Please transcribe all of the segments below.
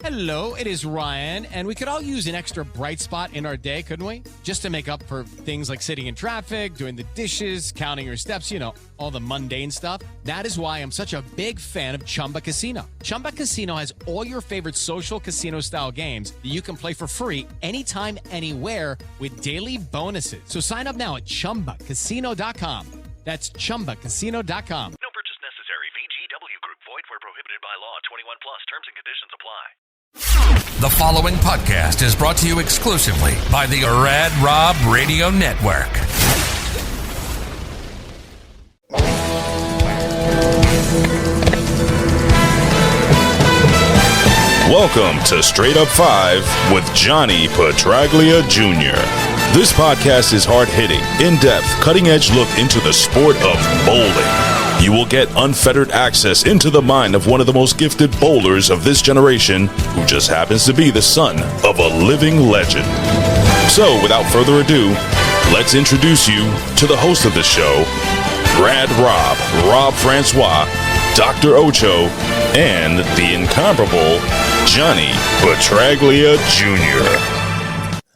Hello, it is Ryan, and we could all use an extra bright spot in our day, couldn't we? Just to make up for things like sitting in traffic, doing the dishes, counting your steps, you know, all the mundane stuff. That is why I'm such a big fan of Chumba Casino. Chumba Casino has all your favorite social casino-style games that you can play for free anytime, anywhere with daily bonuses. So sign up now at ChumbaCasino.com. That's ChumbaCasino.com. No purchase necessary. VGW Group. Void where prohibited by law. 21 plus. Terms and conditions apply. The following podcast is brought to you exclusively by the Rad Rob Radio Network. Welcome to Straight Up 5 with Johnny Petraglia Jr. This podcast is hard-hitting, in-depth, cutting-edge look into the sport of bowling. You will get unfettered access into the mind of one of the most gifted bowlers of this generation, who just happens to be the son of a living legend. So, without further ado, let's introduce you to the host of the show, Rad Rob, Rob Francois, Dr. Ocho, and the incomparable Johnny Petraglia Jr.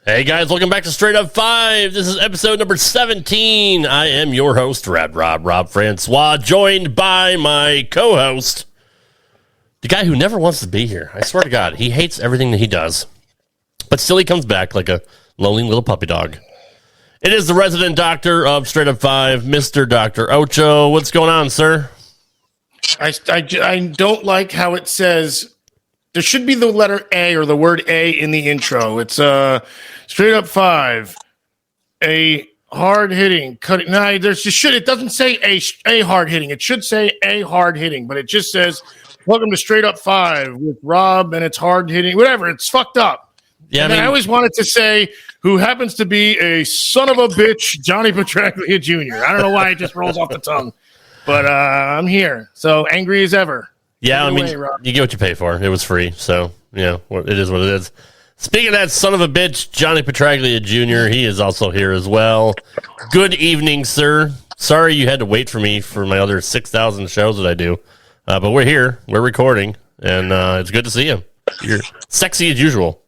Hey guys, welcome back to Straight Up 5. This is episode number 17. I am your host, Rad Rob Francois, joined by my co-host, the guy who never wants to be here. I swear to God, he hates everything that he does. But still he comes back like a lonely little puppy dog. It is the resident doctor of Straight Up 5, Mr. Dr. Ocho. What's going on, sir? I don't like how it says there should be the letter A or the word A in the intro. It's Straight Up 5, a hard hitting cutting. No, there's just should. It doesn't say a hard hitting. It should say a hard hitting, but it just says welcome to Straight Up 5 with Rob, and it's hard hitting. Whatever. It's fucked up. Yeah, I always wanted to say who happens to be a son of a bitch, Johnny Petraglia Jr. I don't know why it just rolls off the tongue, but I'm here, so angry as ever. Yeah, I mean, you get what you pay for. It was free, so, yeah, it is what it is. Speaking of that son of a bitch, Johnny Petraglia Jr., he is also here as well. Good evening, sir. Sorry you had to wait for me for my other 6,000 shows that I do, but we're here. We're recording, and it's good to see you. You're sexy as usual.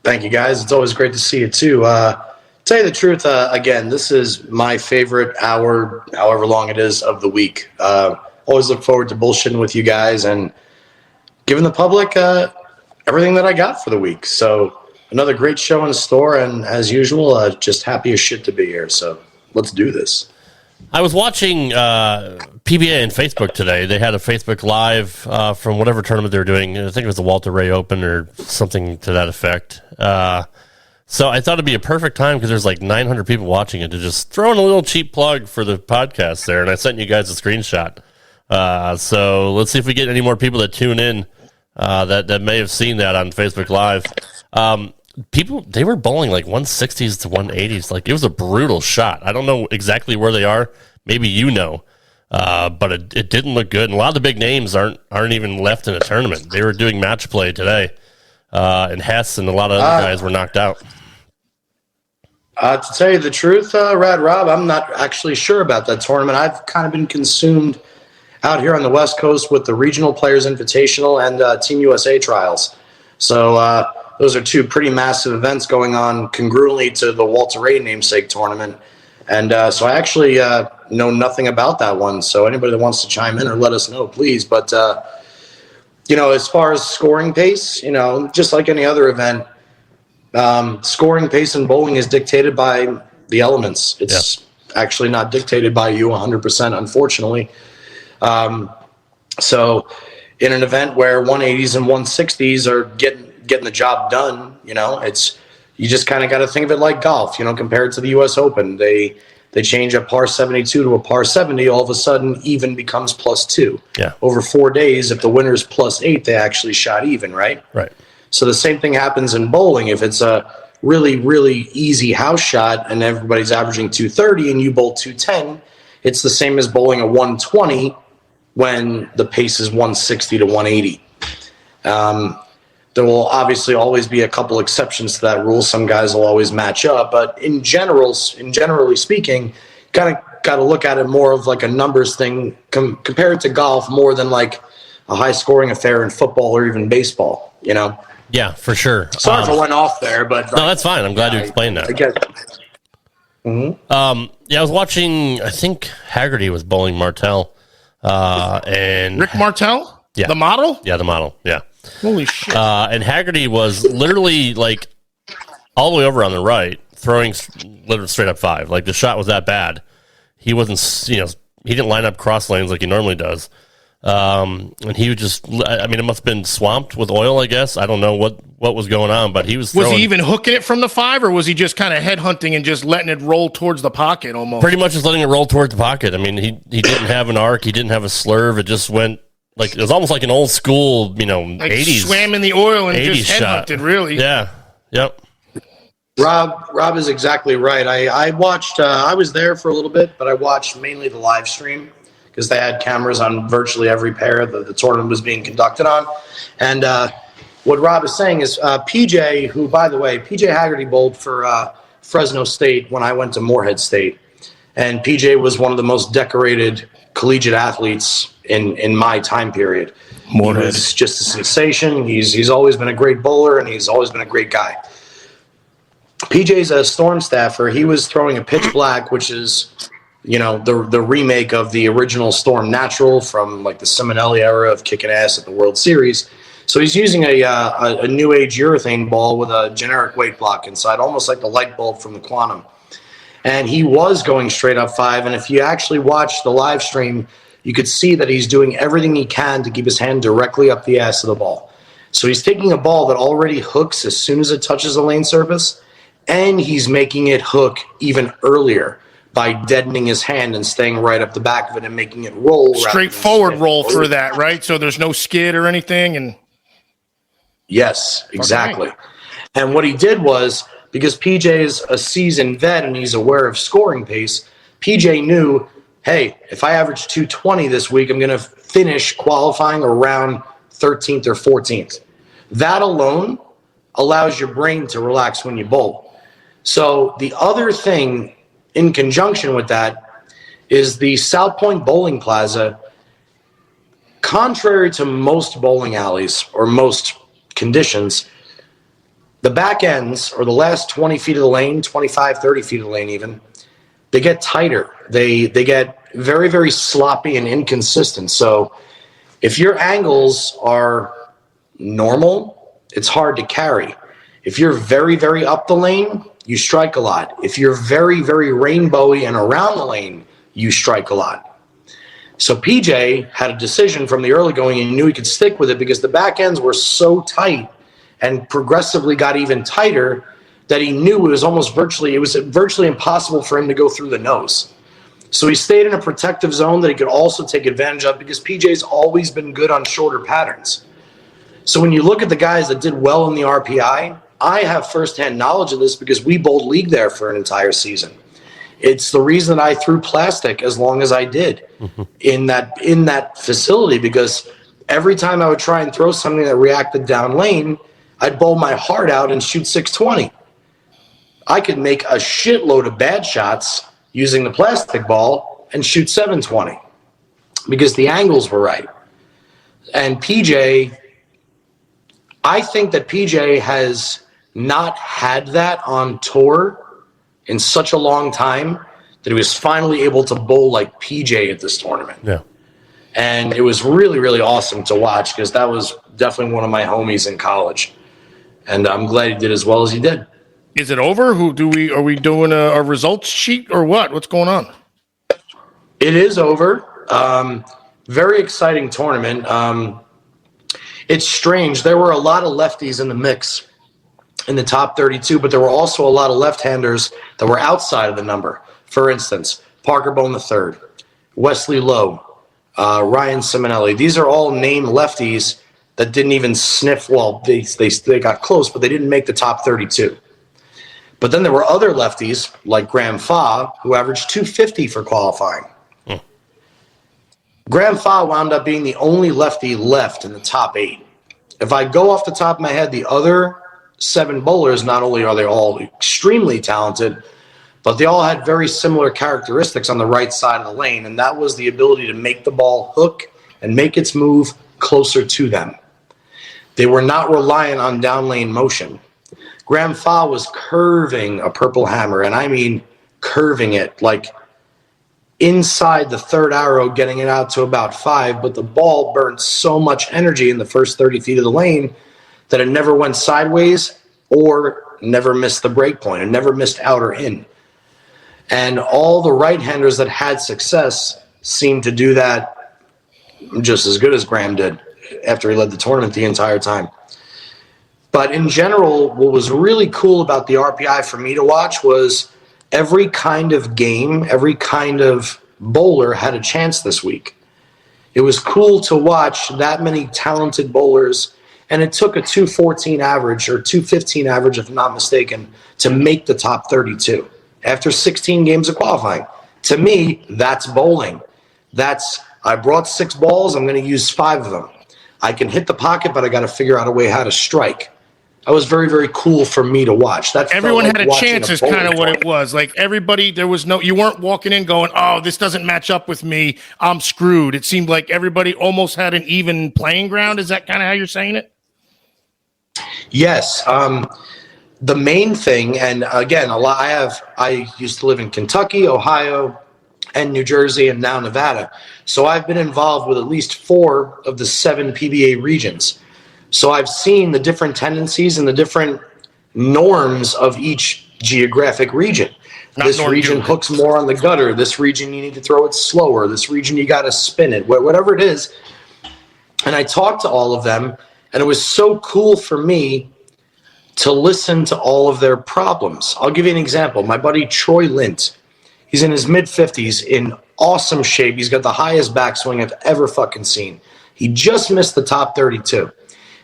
Thank you, guys. It's always great to see you, too. Tell you the truth, again, this is my favorite hour, however long it is, of the week. Always look forward to bullshitting with you guys and giving the public everything that I got for the week. So another great show in store, and as usual, just happy as shit to be here. So let's do this. I was watching PBA and Facebook today. They had a Facebook Live from whatever tournament they were doing. I think it was the Walter Ray Open or something to that effect. So I thought it'd be a perfect time because there's like 900 people watching it to just throw in a little cheap plug for the podcast there. And I sent you guys a screenshot. So let's see if we get any more people that tune in that may have seen that on Facebook Live. People, they were bowling like 160s to 180s. Like, it was a brutal shot. I don't know exactly where they are. Maybe you know. But it didn't look good. And a lot of the big names aren't even left in a tournament. They were doing match play today. And Hess and a lot of other guys were knocked out. To tell you the truth, Rad Rob, I'm not actually sure about that tournament. I've kind of been consumed out here on the West Coast with the Regional Players Invitational and Team USA trials. So those are two pretty massive events going on congruently to the Walter Ray namesake tournament. And so I actually know nothing about that one. So anybody that wants to chime in or let us know, please. But, as far as scoring pace, just like any other event, scoring pace in bowling is dictated by the elements. It's actually not dictated by you 100%, unfortunately. So in an event where 180s and 160s are getting the job done, you just kind of got to think of it like golf, compared to the US Open. They change a par 72 to a par 70, all of a sudden even becomes +2. Yeah. Over 4 days, if the winner's +8, they actually shot even, right? Right. So the same thing happens in bowling. If it's a really, really easy house shot and everybody's averaging 230 and you bowl 210, it's the same as bowling a 120 when the pace is 160 to 180. There will obviously always be a couple exceptions to that rule. Some guys will always match up, but generally speaking, kind of got to look at it more of like a numbers thing, compare it to golf more than like a high-scoring affair in football or even baseball, Yeah, for sure. Sorry if I went off there, but... No, that's fine. I'm glad you explained that. I get it. Yeah, I was watching, I think Haggerty was bowling Martell. And Rick Martell? Yeah. The model? Yeah, the model. Yeah. Holy shit. And Haggerty was literally like all the way over on the right, throwing literally straight up 5. Like the shot was that bad. He wasn't, he didn't line up cross lanes like he normally does. And he would just, it must have been swamped with oil, I guess. I don't know what was going on, but he was throwing. Was he even hooking it from the 5, or was he just kind of headhunting and just letting it roll towards the pocket almost? Pretty much just letting it roll towards the pocket. He didn't have an arc. He didn't have a slurve. It just went it was almost like an old school, like 80s. Swam in the oil and just shot. headhunted, really. Yeah. Yep. Rob is exactly right. I watched, I was there for a little bit, but I watched mainly the live stream because they had cameras on virtually every pair that the tournament was being conducted on. And what Rob is saying is PJ, who, by the way, PJ Haggerty bowled for Fresno State when I went to Morehead State. And PJ was one of the most decorated collegiate athletes in my time period. Morehead. He was just a sensation. He's always been a great bowler, and he's always been a great guy. PJ's a Storm staffer. He was throwing a pitch black, which is, the remake of the original Storm Natural from like the Simonelli era of kicking ass at the World Series. So he's using a new age urethane ball with a generic weight block inside, almost like the light bulb from the Quantum. And he was going straight up 5. And if you actually watch the live stream, you could see that he's doing everything he can to keep his hand directly up the ass of the ball. So he's taking a ball that already hooks as soon as it touches the lane surface, and he's making it hook even earlier by deadening his hand and staying right up the back of it and making it roll. Straightforward roll through that, right? So there's no skid or anything? And yes, exactly. Okay. And what he did was, because PJ is a seasoned vet and he's aware of scoring pace, PJ knew, hey, if I average 220 this week, I'm going to finish qualifying around 13th or 14th. That alone allows your brain to relax when you bowl. So the other thing in conjunction with that is the South Point Bowling Plaza, contrary to most bowling alleys or most conditions, the back ends, or the last 20 feet of the lane, 25, 30 feet of the lane even, they get tighter. They get very, very sloppy and inconsistent. So if your angles are normal, it's hard to carry. If you're very, very up the lane, you strike a lot. If you're very, very rainbowy and around the lane, you strike a lot. So PJ had a decision from the early going and he knew he could stick with it because the back ends were so tight and progressively got even tighter that he knew it was virtually impossible for him to go through the nose. So he stayed in a protective zone that he could also take advantage of because PJ's always been good on shorter patterns. So when you look at the guys that did well in the RPI, I have firsthand knowledge of this because we bowled league there for an entire season. It's the reason that I threw plastic as long as I did in that facility, because every time I would try and throw something that reacted down lane, I'd bowl my heart out and shoot 620. I could make a shitload of bad shots using the plastic ball and shoot 720 because the angles were right. And PJ, I think that PJ has not had that on tour in such a long time that he was finally able to bowl like PJ at this tournament. Yeah. And it was really, really awesome to watch because that was definitely one of my homies in college. And I'm glad he did as well as he did. Is it over? Are we doing a results sheet or what? What's going on? It is over. Very exciting tournament. It's strange. There were a lot of lefties in the mix in the top 32, but there were also a lot of left-handers that were outside of the number. For instance, Parker Bone III, Wesley Lowe, Ryan Simonelli. These are all named lefties that didn't even sniff. Well, they got close, but they didn't make the top 32. But then there were other lefties like Graham Fa, who averaged 250 for qualifying. Graham Fa wound up being the only lefty left in the top 8. If I go off the top of my head, the other 7 bowlers, not only are they all extremely talented, but they all had very similar characteristics on the right side of the lane, and that was the ability to make the ball hook and make its move closer to them. They were not reliant on down lane motion. Graham Fa was curving a purple hammer, and I mean curving it, like inside the third arrow, getting it out to about 5, but the ball burned so much energy in the first 30 feet of the lane that it never went sideways or never missed the break point. It never missed out or in. And all the right-handers that had success seemed to do that just as good as Graham did after he led the tournament the entire time. But in general, what was really cool about the RPI for me to watch was every kind of game, every kind of bowler had a chance this week. It was cool to watch that many talented bowlers, and it took a 214 average or 215 average, if I'm not mistaken, to make the top 32 after 16 games of qualifying. To me, that's bowling. I brought 6 balls, I'm going to use 5 of them. I can hit the pocket, but I got to figure out a way how to strike. That was very, very cool for me to watch. Everyone had a chance is kind of what it was. Like everybody, you weren't walking in going, oh, this doesn't match up with me, I'm screwed. It seemed like everybody almost had an even playing ground. Is that kind of how you're saying it? Yes. The main thing, and again, I used to live in Kentucky, Ohio, and New Jersey, and now Nevada. So I've been involved with at least 4 of the 7 PBA regions. So I've seen the different tendencies and the different norms of each geographic region. This region hooks more on the gutter. This region, you need to throw it slower. This region, you got to spin it, whatever it is. And I talked to all of them, and it was so cool for me to listen to all of their problems. I'll give you an example. My buddy Troy Lint, he's in his mid-50s, in awesome shape. He's got the highest backswing I've ever fucking seen. He just missed the top 32.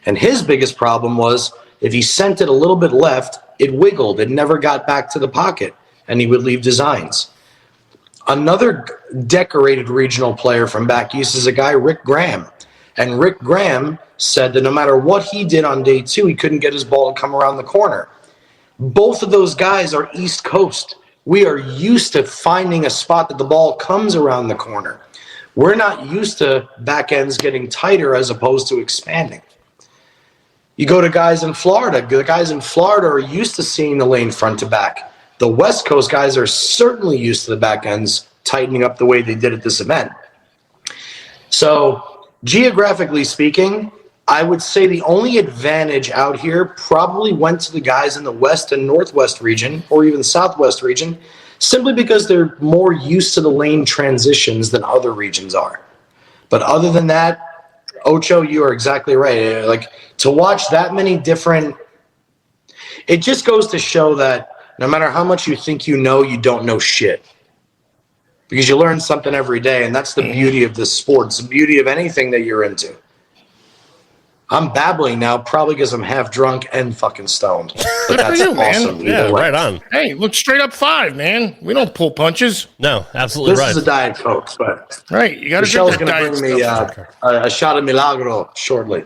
And his biggest problem was if he sent it a little bit left, it wiggled. It never got back to the pocket, and he would leave designs. Another decorated regional player from back east is a guy, Rick Graham. And Rick Graham said that no matter what he did on day 2, he couldn't get his ball to come around the corner. Both of those guys are East Coast. We are used to finding a spot that the ball comes around the corner. We're not used to back ends getting tighter as opposed to expanding. You go to guys in Florida. The guys in Florida are used to seeing the lane front to back. The West Coast guys are certainly used to the back ends tightening up the way they did at this event. So, geographically speaking, I would say the only advantage out here probably went to the guys in the West and Northwest region, or even Southwest region, simply because they're more used to the lane transitions than other regions are. But other than that, Ocho, you are exactly right. Like, to watch that many different, it just goes to show that no matter how much you think you know, you don't know shit. Because you learn something every day, and that's the beauty of this sport. It's the beauty of anything that you're into. I'm babbling now, probably because I'm half drunk and fucking stoned. But that's awesome. Yeah, right on. Hey, look, straight up 5, man. We don't pull punches. No, absolutely right. This is a Diet Coke, but right, you got to Michelle's drink going to bring me a shot of Milagro shortly.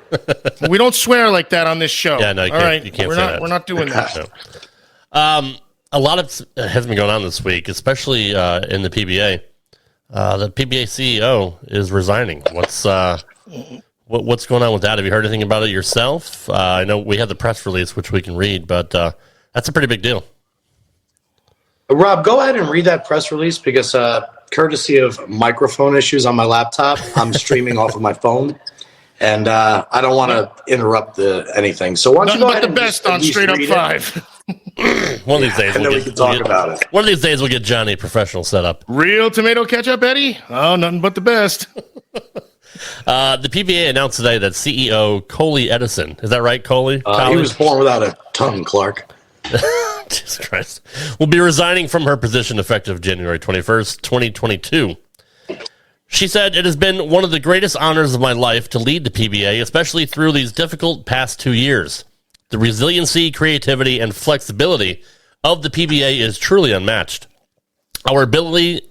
We don't swear like that on this show. Yeah, no, you all can't, right, you can't we're say not. that. We're not doing that. No. A lot has been going on this week, especially in the PBA. The PBA CEO is resigning. What's going on with that? Have you heard anything about it yourself? I know we had the press release, which we can read, but that's a pretty big deal. Rob, go ahead and read that press release because courtesy of microphone issues on my laptop, I'm streaming off of my phone, and I don't want to interrupt anything. So why don't you go ahead and the best on Straight Up 5. One of these days, we can talk about it. One of these days, we'll get Johnny professional setup. Real tomato ketchup, Eddie? Oh, nothing but the best. The PBA announced today that CEO Coley Edison, is that right, Coley? He was born without a tongue, Clark. Jesus Christ. Will be resigning from her position effective January 21st, 2022. She said, "It has been one of the greatest honors of my life to lead the PBA, especially through these difficult past 2 years. The resiliency, creativity, and flexibility of the PBA is truly unmatched. Our ability,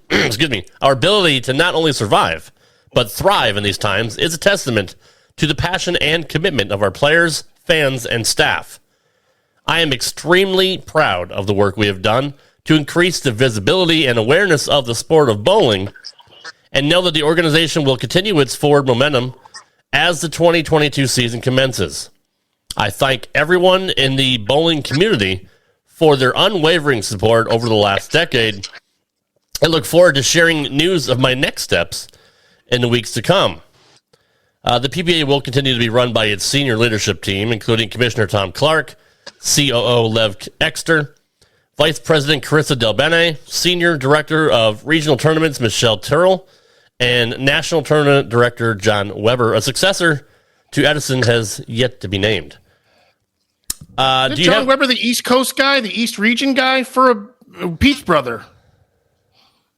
our ability to not only survive, but thrive in these times is a testament to the passion and commitment of our players, fans, and staff. I am extremely proud of the work we have done to increase the visibility and awareness of the sport of bowling, and know that the organization will continue its forward momentum as the 2022 season commences. I thank everyone in the bowling community for their unwavering support over the last decade. I look forward to sharing news of my next steps in the weeks to come. The PBA will continue to be run by its senior leadership team, including Commissioner Tom Clark, COO Lev Exter, Vice President Carissa Del Bene, Senior Director of Regional Tournaments Michelle Turrell, and National Tournament Director John Weber. A successor to Edison has yet to be named. Is John Weber the East Coast guy, the East Region guy for a Peach Brother?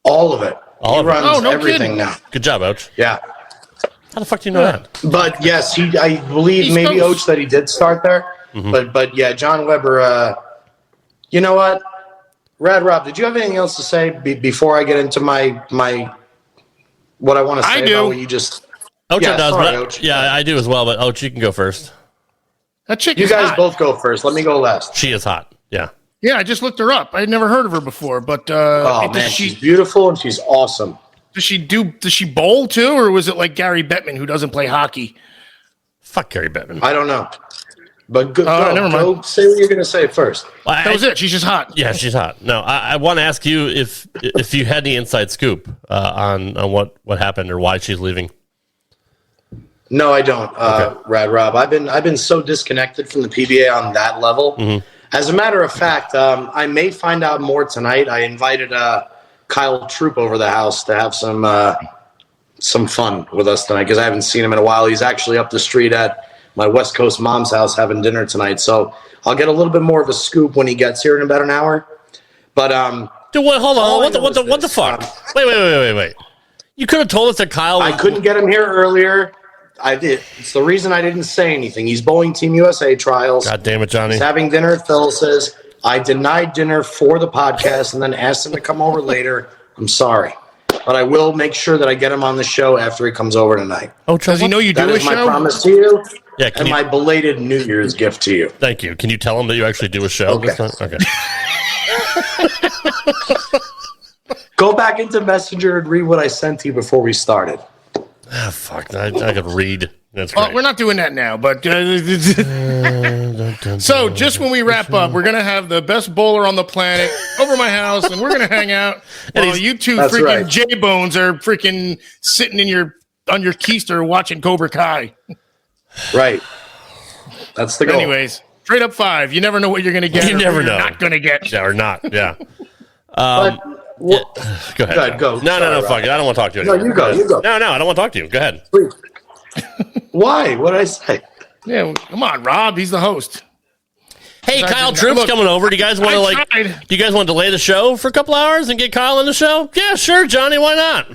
All of it. All he of it. runs Oh, no everything kidding. now. Good job, Ouch. Yeah. How the fuck do you know that? But yes, I believe East maybe Coast. Oach that he did start there. But yeah, John Weber. You know what, Rad Rob? Did you have anything else to say before I get into my what I want to say? I do. About what you just. Ouch Yeah, does, sorry, but Ouch. yeah, I do as well. But Ouch, you can go first. That chick You is guys hot. both go first. Let me go last. She is hot. Yeah. Yeah, I just looked her up. I had never heard of her before, but Oh man, she's beautiful and she's awesome. does she bowl too, or was it like Gary Bettman who doesn't play hockey? Fuck Gary Bettman. I don't know, but go, never mind. go say what you're going to say first. That was it. She's just hot. Yeah, she's hot. No, I want to ask you if you had any inside scoop on what happened or why she's leaving. No, I don't, Rad Rob. I've been so disconnected from the PBA on that level. As a matter of fact, I may find out more tonight. I invited Kyle Troop over the house to have some fun with us tonight because I haven't seen him in a while. He's actually up the street at my West Coast mom's house having dinner tonight. So I'll get a little bit more of a scoop when he gets here in about an hour. But Dude, wait, hold all I on. know What is the this. fuck? Wait. You could have told us that Kyle. I couldn't get him here earlier. I did. It's the reason I didn't say anything. He's bowling Team USA trials. God damn it, Johnny. He's having dinner at Phyllis's. I denied dinner for the podcast and then asked him to come over later. I'm sorry. But I will make sure that I get him on the show after he comes over tonight. Oh, Does he know you That do a is my show? promise to you Yeah, and my belated New Year's gift to you. Thank you. Can you tell him that you actually do a show? Okay. Okay. Go back into Messenger and read what I sent to you before we started. Ah, fuck. I could read. That's great. Well, we're not doing that now, but so just when we wrap up, we're gonna have the best bowler on the planet over my house, and we're gonna hang out while you two That's freaking right. J Bones are freaking sitting on your keister watching Cobra Kai. Right. That's the goal. Anyways, straight up 5. You never know what you're gonna get. You or never what you're know. Not gonna get. Yeah, or not. Yeah. But, well, Go ahead. Go ahead, go. No, Sorry, fuck Rob. it. I don't want to talk to you No, anymore. you go, you go. No, I don't want to talk to you. Go ahead. Please. Why? What did I say? Yeah, well, come on, Rob. He's the host. Hey, I Kyle did- Troop's look, coming over. Do you guys want to I tried. do you guys want to delay the show for a couple hours and get Kyle on the show? Yeah, sure, Johnny. Why not?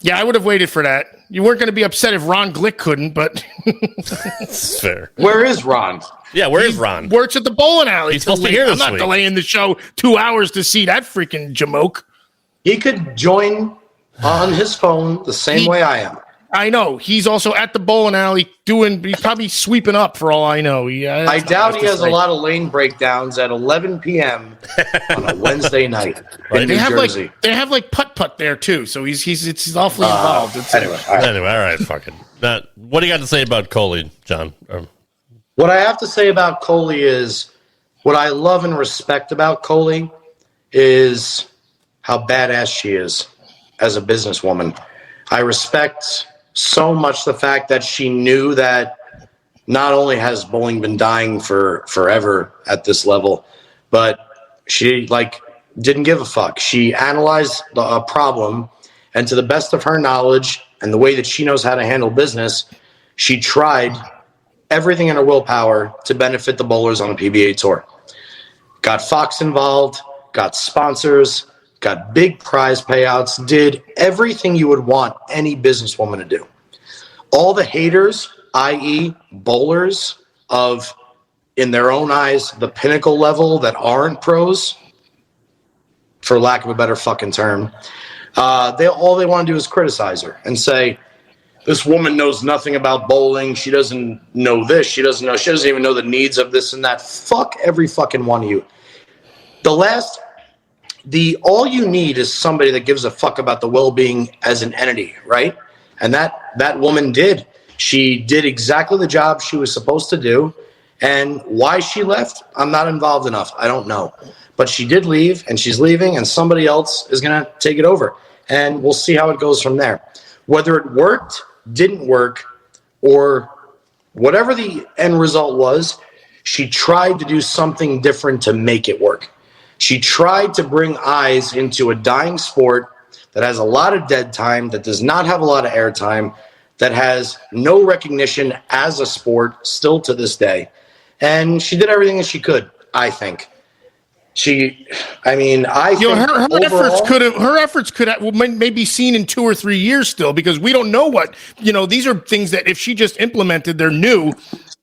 Yeah, I would have waited for that. You weren't going to be upset if Ron Glick couldn't, but It's fair. Where is Ron? Yeah, where is Ron? works at the bowling alley. He's till supposed to be late. here I'm this not week. delaying the show 2 hours to see that freaking jamoke. He could join on his phone the same way I am. I know. He's also at the bowling alley he's probably sweeping up for all I know. I doubt he has a lot of lane breakdowns at 11 p.m. on a Wednesday night in New Jersey. They have like putt there too, so it's awfully involved. Anyway, all right. Anyway, all right, fucking. Now, what do you got to say about Coley, John? What I have to say about Coley is what I love and respect about Coley is how badass she is as a businesswoman. I respect so much the fact that she knew that not only has bowling been dying for forever at this level, but she didn't give a fuck. She analyzed a problem, and to the best of her knowledge and the way that she knows how to handle business, she tried everything in her willpower to benefit the bowlers on the PBA tour. Got Fox involved, got sponsors, got big prize payouts, did everything you would want any businesswoman to do. All the haters, i.e. bowlers of, in their own eyes, the pinnacle level that aren't pros, for lack of a better fucking term, all they want to do is criticize her and say, this woman knows nothing about bowling. She doesn't know this. She doesn't even know the needs of this and that. Fuck every fucking one of you. All you need is somebody that gives a fuck about the well-being as an entity, right? And that woman did. She did exactly the job she was supposed to do. And why she left, I'm not involved enough. I don't know. But she did leave, and she's leaving, and somebody else is going to take it over. And we'll see how it goes from there. Whether it worked, didn't work, or whatever the end result was, she tried to do something different to make it work. She tried to bring eyes into a dying sport that has a lot of dead time, that does not have a lot of airtime, that has no recognition as a sport still to this day. And she did everything that she could, I think. Her efforts could have may be seen in 2 or 3 years still, because we don't know what, these are things that if she just implemented, they're new.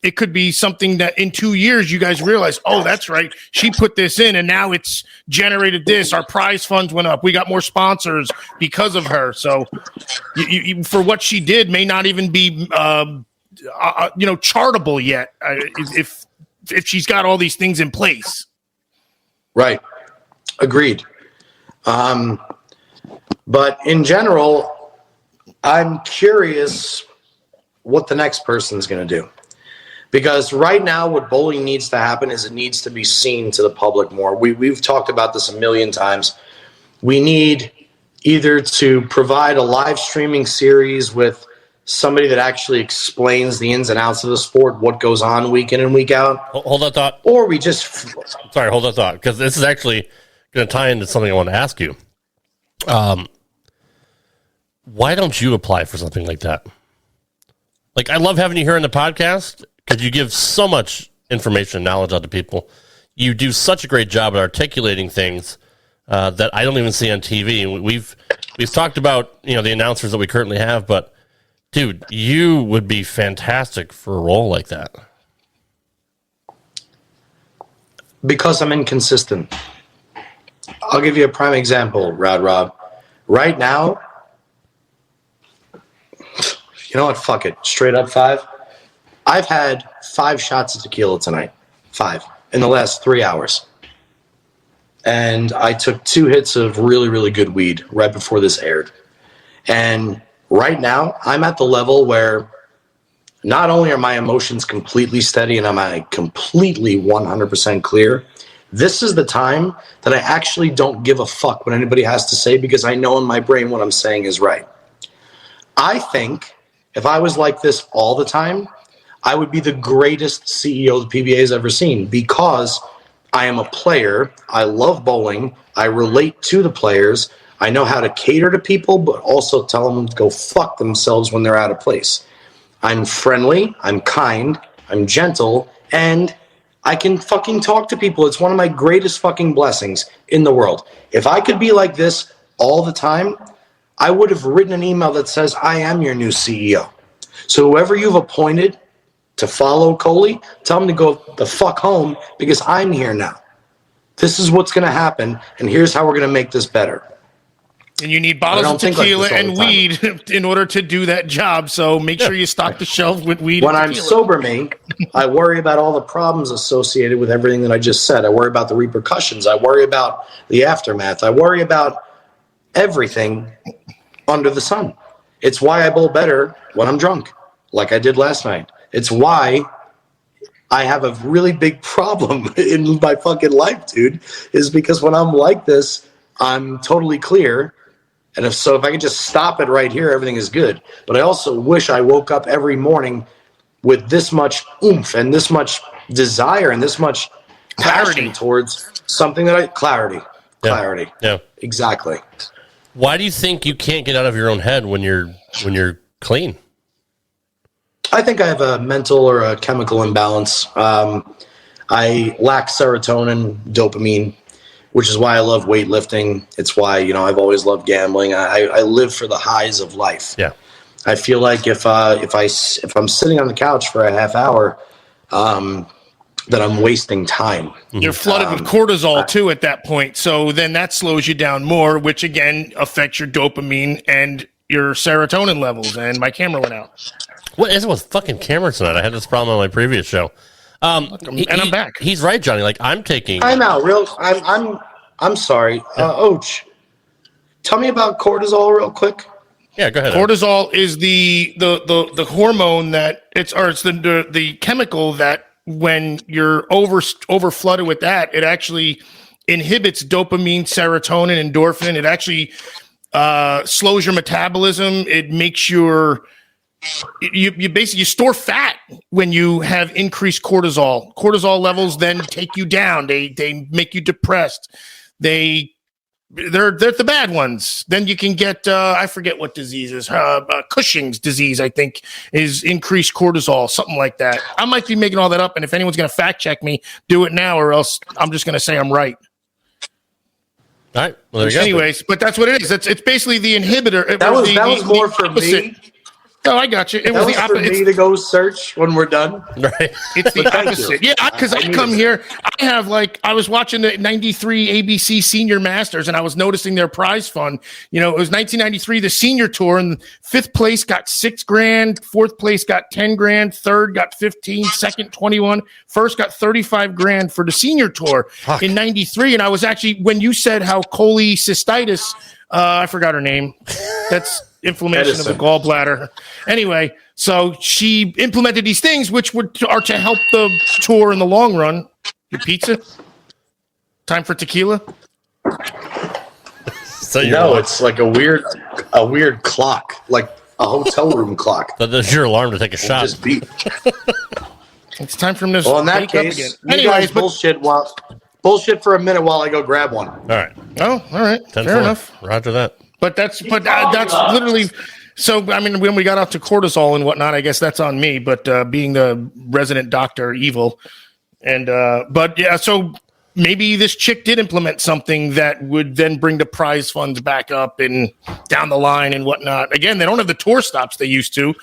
It could be something that in 2 years you guys realize, oh, that's right, she put this in and now it's generated this. Our prize funds went up. We got more sponsors because of her. So you for what she did may not even be chartable yet if she's got all these things in place. Right. Agreed. But in general, I'm curious what the next person's going to do. Because right now what bowling needs to happen is it needs to be seen to the public more. We've talked about this a million times. We need either to provide a live streaming series with somebody that actually explains the ins and outs of the sport, what goes on week in and week out. Hold that thought. Or we just... Sorry, hold that thought, because this is actually going to tie into something I want to ask you. Why don't you apply for something like that? Like, I love having you here on the podcast because you give so much information and knowledge out to people. You do such a great job at articulating things that I don't even see on TV. And we've talked about the announcers that we currently have, but dude, you would be fantastic for a role like that. Because I'm inconsistent. I'll give you a prime example, Rad Rob. Right now, you know what? Fuck it. Straight up 5. I've had 5 shots of tequila tonight. 5 in the last 3 hours. And I took 2 hits of really, really good weed right before this aired. And right now, I'm at the level where not only are my emotions completely steady and am I completely 100% clear, this is the time that I actually don't give a fuck what anybody has to say because I know in my brain what I'm saying is right. I think if I was like this all the time, I would be the greatest CEO the PBA has ever seen because I am a player. I love bowling. I relate to the players. I know how to cater to people, but also tell them to go fuck themselves when they're out of place. I'm friendly, I'm kind, I'm gentle, and I can fucking talk to people. It's one of my greatest fucking blessings in the world. If I could be like this all the time, I would have written an email that says, I am your new CEO. So whoever you've appointed to follow Coley, tell them to go the fuck home because I'm here now. This is what's going to happen, and here's how we're going to make this better. And you need bottles of tequila and weed in order to do that job. So make sure you stock the shelf with weed. When and I'm sober, me, I worry about all the problems associated with everything that I just said. I worry about the repercussions. I worry about the aftermath. I worry about everything under the sun. It's why I bowl better when I'm drunk, like I did last night. It's why I have a really big problem in my fucking life, dude, is because when I'm like this, I'm totally clear. And if I could just stop it right here, everything is good. But I also wish I woke up every morning with this much oomph and this much desire and this much passion towards something that clarity. Yeah. Exactly. Why do you think you can't get out of your own head when you're clean? I think I have a mental or a chemical imbalance. I lack serotonin, dopamine, which is why I love weightlifting. It's why, I've always loved gambling. I live for the highs of life. Yeah. I feel like if I'm sitting on the couch for a half hour, that I'm wasting time. You're flooded with cortisol too at that point. So then that slows you down more, which again affects your dopamine and your serotonin levels. And my camera went out. What is it with fucking cameras tonight? I had this problem on my previous show. I'm back. He's right, Johnny. Like I'm taking. I'm out. I'm sorry. Oach, tell me about cortisol real quick. Yeah, go ahead. Cortisol is the hormone that it's the chemical that when you're over flooded with that, it actually inhibits dopamine, serotonin, endorphin. It actually slows your metabolism. It makes you basically store fat when you have increased cortisol. Cortisol levels then take you down. They make you depressed. They're the bad ones. Then you can get I forget what diseases. Cushing's disease, I think, is increased cortisol, something like that. I might be making all that up, and if anyone's going to fact check me, do it now, or else I'm just going to say I'm right. All right. Well, there you go. Anyways, but that's what it is. It's basically the inhibitor. That was more for me. Oh, I got you. It That was was the for opposite. me to go search when we're done. Right. It's the Thank opposite. you. Yeah, because I come here, I have I was watching the 93 ABC Senior Masters and I was noticing their prize fund. You know, it was 1993, the senior tour, and fifth place got $6,000, fourth place got $10,000, third got 15, second 21, first got $35,000 for the senior tour in 93. And I was actually, when you said how cholecystitis, I forgot her name. That's inflammation of the gallbladder. Anyway, so she implemented these things which are to help the tour in the long run. Your pizza? Time for tequila? So It's like a weird clock, like a hotel room clock. That's your alarm to take a shot. Just beat. It's time for him to Well, in that wake up case, again. you Anyways, guys bullshit for a minute while I go grab one. All right. all right, 10-4. fair enough. Roger that. But that's literally. So I mean, when we got out to cortisol and whatnot, I guess that's on me. But being the resident doctor, evil, and but yeah, so maybe this chick did implement something that would then bring the prize funds back up and down the line and whatnot. Again, they don't have the tour stops they used to.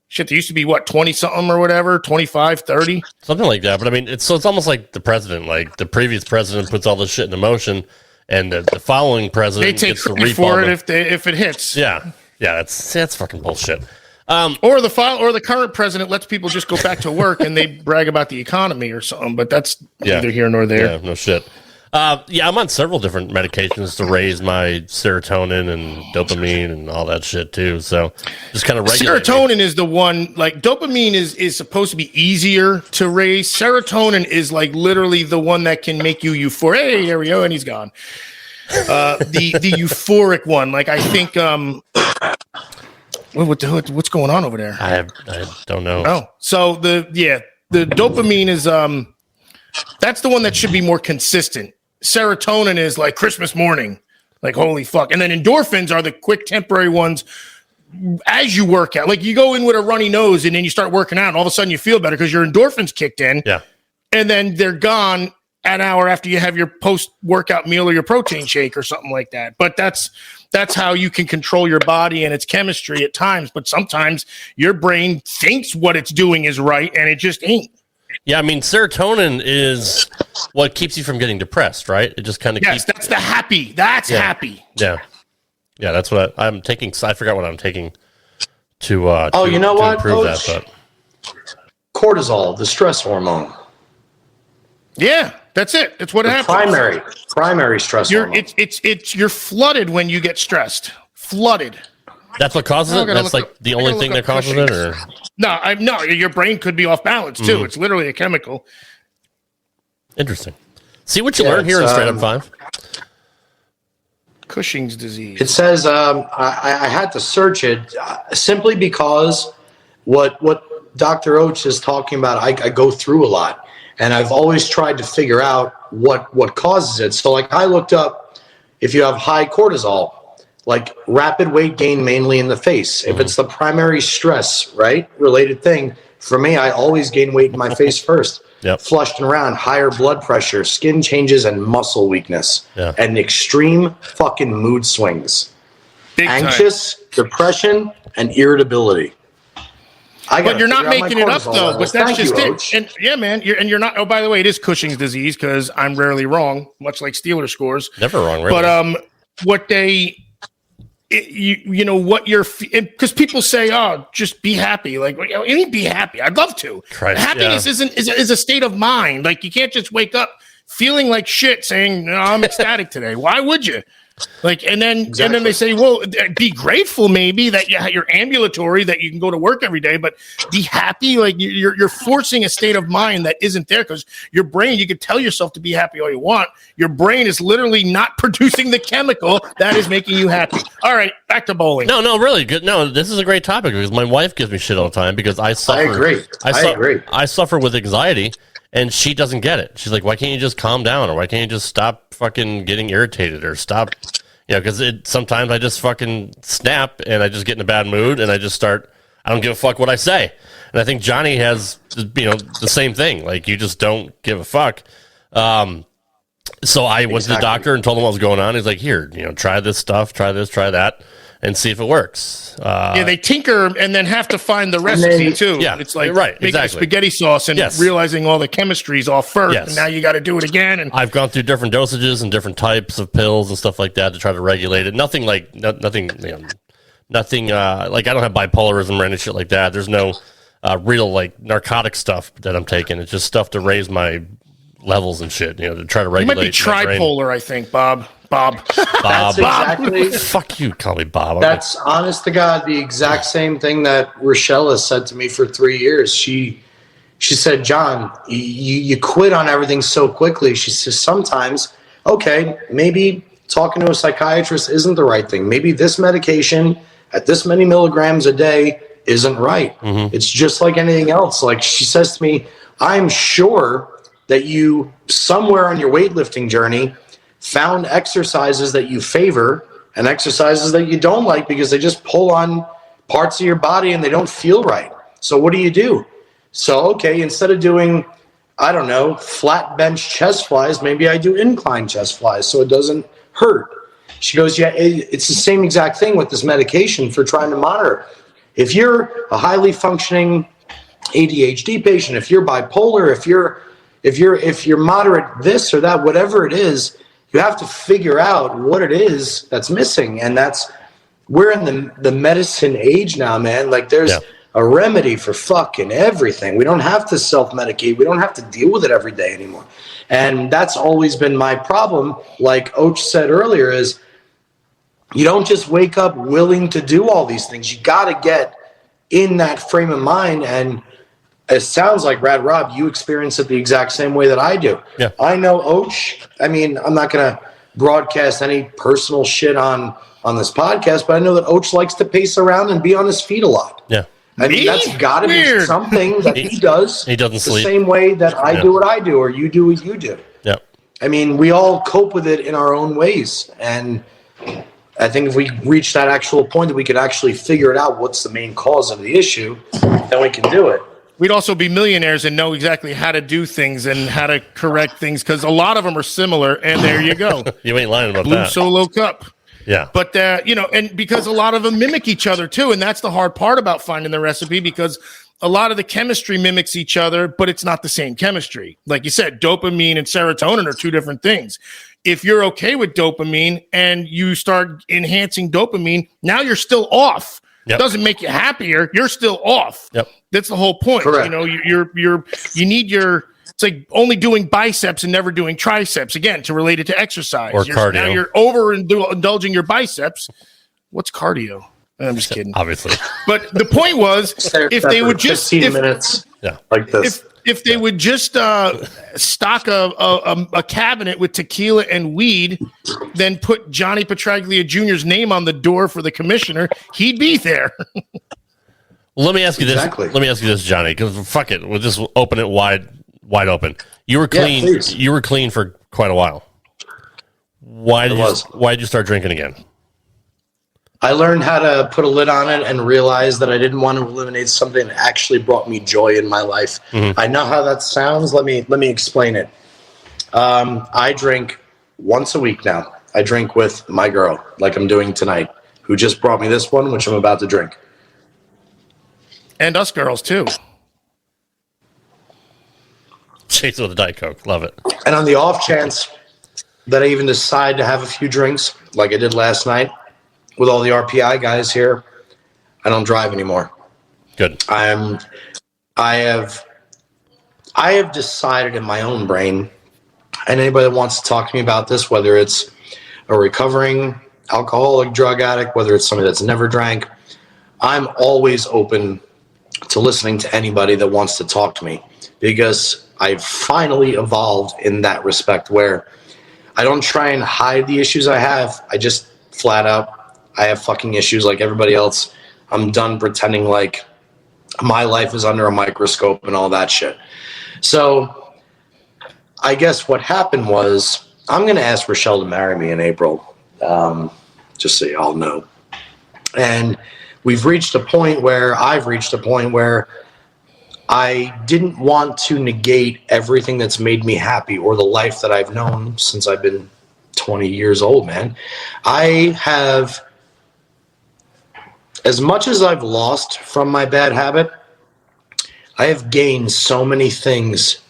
Shit, they used to be 20 something or whatever, 25, 30. Something like that. But I mean, it's almost like the president, like the previous president puts all this shit into motion, and the following president They take gets to credit reap for all it the, if it hits. Yeah, that's fucking bullshit. Or the current president lets people just go back to work and they brag about the economy or something. But that's neither here nor there. Yeah, no shit. I'm on several different medications to raise my serotonin and dopamine and all that shit too. So just kind of regulate. Serotonin is the one, like dopamine is supposed to be easier to raise. Serotonin is like literally the one that can make you euphoric. Hey, there we go, and he's gone. The euphoric one, like I think. What's going on over there? I don't know. Oh, so the dopamine is that's the one that should be more consistent. Serotonin is like Christmas morning, like holy fuck. And then endorphins are the quick temporary ones as you work out. Like you go in with a runny nose and then you start working out and all of a sudden you feel better because your endorphins kicked in. Yeah. And then they're gone an hour after you have your post-workout meal or your protein shake or something like that. But that's how you can control your body and its chemistry at times. But sometimes your brain thinks what it's doing is right and it just ain't. Yeah, I mean, serotonin is what keeps you from getting depressed, right? It just kind of Yes, that's the happy. That's happy. Yeah, that's what I'm taking. I forgot what I'm taking to you know what, improve Coach? that. But Cortisol, the stress hormone. Yeah, that's it. That's what happens. Primary stress hormone. You're flooded when you get stressed. Flooded. that's what causes it. That's like the only thing that causes it, or No, your brain could be off balance too. It's literally a chemical. interesting. See what you learn here in Straight Up 5. Cushing's disease. It says I had to search it simply because what Dr. Oates is talking about, I go through a lot, and I've always tried to figure out what causes it. So like I looked up if you have high cortisol, like rapid weight gain mainly in the face. If it's the primary stress, right, related thing, for me, I always gain weight in my face first. Yep. Flushed and around, higher blood pressure, skin changes, and muscle weakness. Yeah. And extreme fucking mood swings. Big time. Anxious, depression, and irritability. But you're not making it up though. But that's just it. Roach. And yeah, man, you're not. Oh, by the way, it is Cushing's disease because I'm rarely wrong, much like Steeler scores. Never wrong, really. But what they, you know, what you're because people say, oh, just be happy. Like, you mean be happy? I'd love to. Christ, Happiness is a state of mind. Like you can't just wake up feeling like shit, saying no, I'm ecstatic today. Why would you? Like, and then Exactly. they say, well, be grateful maybe that you're ambulatory, that you can go to work every day, but be happy. Like you're forcing a state of mind that isn't there, because your brain, you could tell yourself to be happy all you want. Your brain is literally not producing the chemical that is making you happy. All right, back to bowling. No, really good. No, this is a great topic because my wife gives me shit all the time because I suffer. I agree. I suffer with anxiety, and she doesn't get it. She's like, "Why can't you just calm down, or why can't you just stop fucking getting irritated, or stop?" Because sometimes I just fucking snap and I just get in a bad mood and I just start. I don't give a fuck what I say, and I think Johnny has the same thing. Like, you just don't give a fuck. So I went to the doctor and told him what was going on. He's like, "Here, try this stuff, try this, try that, and see if it works." They tinker and then have to find the recipe too. Yeah, it's like right, making exactly. spaghetti sauce and realizing all the chemistry's off first, and now you got to do it again. And I've gone through different dosages and different types of pills and stuff like that to try to regulate it. Nothing like nothing. Nothing like, I don't have bipolarism or any shit like that. There's no real like narcotic stuff that I'm taking. It's just stuff to raise my levels and shit. To try to regulate. You might be tripolar, I think, Bob. That's exactly. Fuck you, call me Bob. That's honest to God the exact same thing that Rochelle has said to me for 3 years. She said, "John, you quit on everything so quickly." She says, "Sometimes, okay, maybe talking to a psychiatrist isn't the right thing. Maybe this medication at this many milligrams a day isn't right. It's just like anything else." Like, she says to me, "I'm sure that you, somewhere on your weightlifting journey, found exercises that you favor and exercises that you don't like because they just pull on parts of your body and they don't feel right. So what do? So, okay, instead of doing, I don't know, flat bench chest flies, maybe I do incline chest flies so it doesn't hurt." She goes, "Yeah, it's the same exact thing with this medication for trying to monitor. If you're a highly functioning ADHD patient, if you're bipolar, if you're moderate this or that, whatever it is, you have to figure out what it is that's missing." And we're in the medicine age now, man. Like, there's a remedy for fucking everything. We don't have to self-medicate. We don't have to deal with it every day anymore. And that's always been my problem. Like Oach said earlier, is you don't just wake up willing to do all these things. You got to get in that frame of mind. And it sounds like, Rad Rob, you experience it the exact same way that I do. Yeah. I know Oach. I mean, I'm not going to broadcast any personal shit on this podcast, but I know that Oach likes to pace around and be on his feet a lot. Yeah. I mean, that's got to be something that he does. He doesn't sleep the same way that I do what I do, or you do what you do. Yeah. I mean, we all cope with it in our own ways. And I think if we reach that actual point that we could actually figure it out, what's the main cause of the issue, then we can do it. We'd also be millionaires and know exactly how to do things and how to correct things, because a lot of them are similar. And there you go. You ain't lying about Blue that. Solo Cup. Yeah. But, and because a lot of them mimic each other too. And that's the hard part about finding the recipe, because a lot of the chemistry mimics each other, but it's not the same chemistry. Like you said, dopamine and serotonin are two different things. If you're okay with dopamine and you start enhancing dopamine, now you're still off. Yep. It doesn't make you happier. You're still off. Yep. That's the whole point. Correct. You need your, it's like only doing biceps and never doing triceps, again, to relate it to exercise. Or cardio. Now you're indulging your biceps. What's cardio? I'm just kidding. Obviously. But the point was, if they would just 15 minutes, like this. If they would just stock a cabinet with tequila and weed, then put Johnny Petraglia Jr.'s name on the door for the commissioner, he'd be there. Well, let me ask you this. Exactly. Let me ask you this, Johnny, because fuck it, we'll just open it wide open. You were clean. please. You were clean for quite a while. Why did you start drinking again? I learned how to put a lid on it and realized that I didn't want to eliminate something that actually brought me joy in my life. I know how that sounds. Let me explain it. I drink once a week now. I drink with my girl, like I'm doing tonight, who just brought me this one, which I'm about to drink. And us girls, too. Chase with a Diet Coke. Love it. And on the off chance that I even decide to have a few drinks, like I did last night with all the RPI guys here, I don't drive anymore. Good. I have decided in my own brain, and anybody that wants to talk to me about this, whether it's a recovering alcoholic, drug addict, whether it's somebody that's never drank, I'm always open to listening to anybody that wants to talk to me, because I've finally evolved in that respect where I don't try and hide the issues I have. I just flat out, I have fucking issues like everybody else. I'm done pretending like my life is under a microscope and all that shit. So I guess what happened was, I'm going to ask Rochelle to marry me in April, just so y'all know. And I've reached a point where I didn't want to negate everything that's made me happy or the life that I've known since I've been 20 years old, man. I have, as much as I've lost from my bad habit, I have gained so many things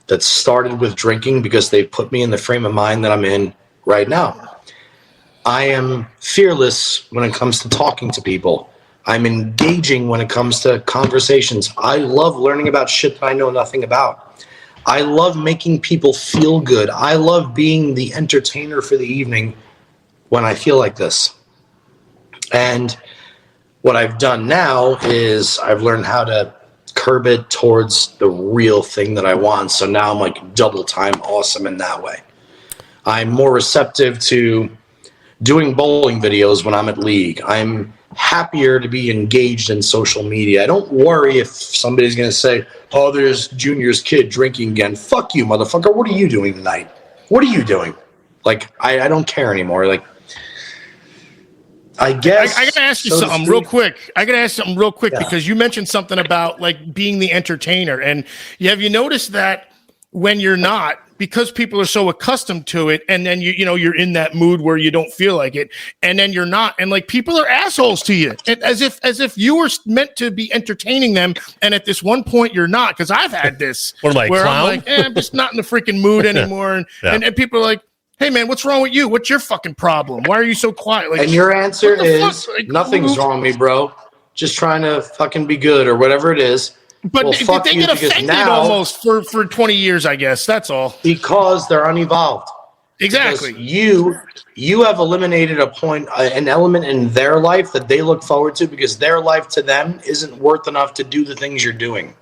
that started with drinking because they put me in the frame of mind that I'm in right now. I am fearless when it comes to talking to people. I'm engaging when it comes to conversations. I love learning about shit that I know nothing about. I love making people feel good. I love being the entertainer for the evening when I feel like this. And what I've done now is I've learned how to curb it towards the real thing that I want. So now I'm like double time awesome in that way. I'm more receptive to doing bowling videos when I'm at league. I'm happier to be engaged in social media. I don't worry if somebody's going to say, oh, there's Junior's kid drinking again. Fuck you, motherfucker. What are you doing tonight? What are you doing? Like, I don't care anymore. Like, I guess I gotta ask you something real quick. Because you mentioned something about like being the entertainer, and have you noticed that when you're not, because people are so accustomed to it, and then you're in that mood where you don't feel like it, and then you're not, and like people are assholes to you, and as if you were meant to be entertaining them, and at this one point you're not. Because I've had this where I'm like, I'm just not in the freaking mood anymore, and people are like, hey man, what's wrong with you? What's your fucking problem? Why are you so quiet? Like, and your answer is like, nothing's wrong with me, bro. Just trying to fucking be good or whatever it is. But well, did they get offended almost for 20 years, I guess. That's all. Because they're unevolved. Exactly. Because you have eliminated an element in their life that they look forward to, because their life to them isn't worth enough to do the things you're doing.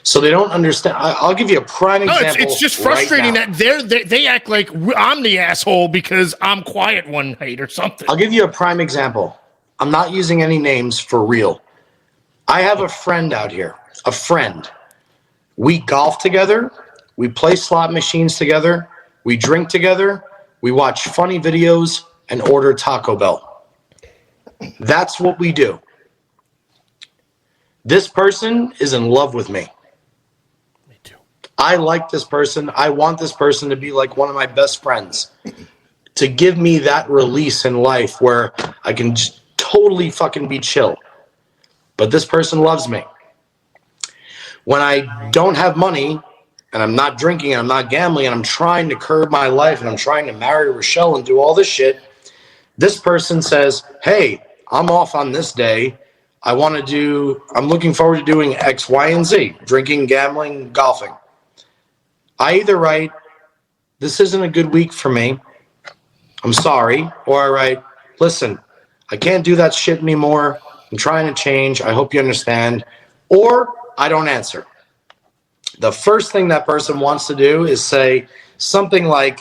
So they don't understand. I'll give you a prime example. It's just frustrating that they act like I'm the asshole because I'm quiet one night or something. I'll give you a prime example. I'm not using any names for real. I have a friend out here. A friend. We golf together. We play slot machines together. We drink together. We watch funny videos and order Taco Bell. That's what we do. This person is in love with me. I like this person. I want this person to be like one of my best friends, to give me that release in life where I can just totally fucking be chill. But this person loves me. When I don't have money and I'm not drinking and I'm not gambling and I'm trying to curb my life and I'm trying to marry Rochelle and do all this shit, this person says, hey, I'm off on this day. I'm looking forward to doing X, Y, and Z, drinking, gambling, golfing. I either write, this isn't a good week for me, I'm sorry, or I write, listen, I can't do that shit anymore, I'm trying to change, I hope you understand, or I don't answer. The first thing that person wants to do is say something like,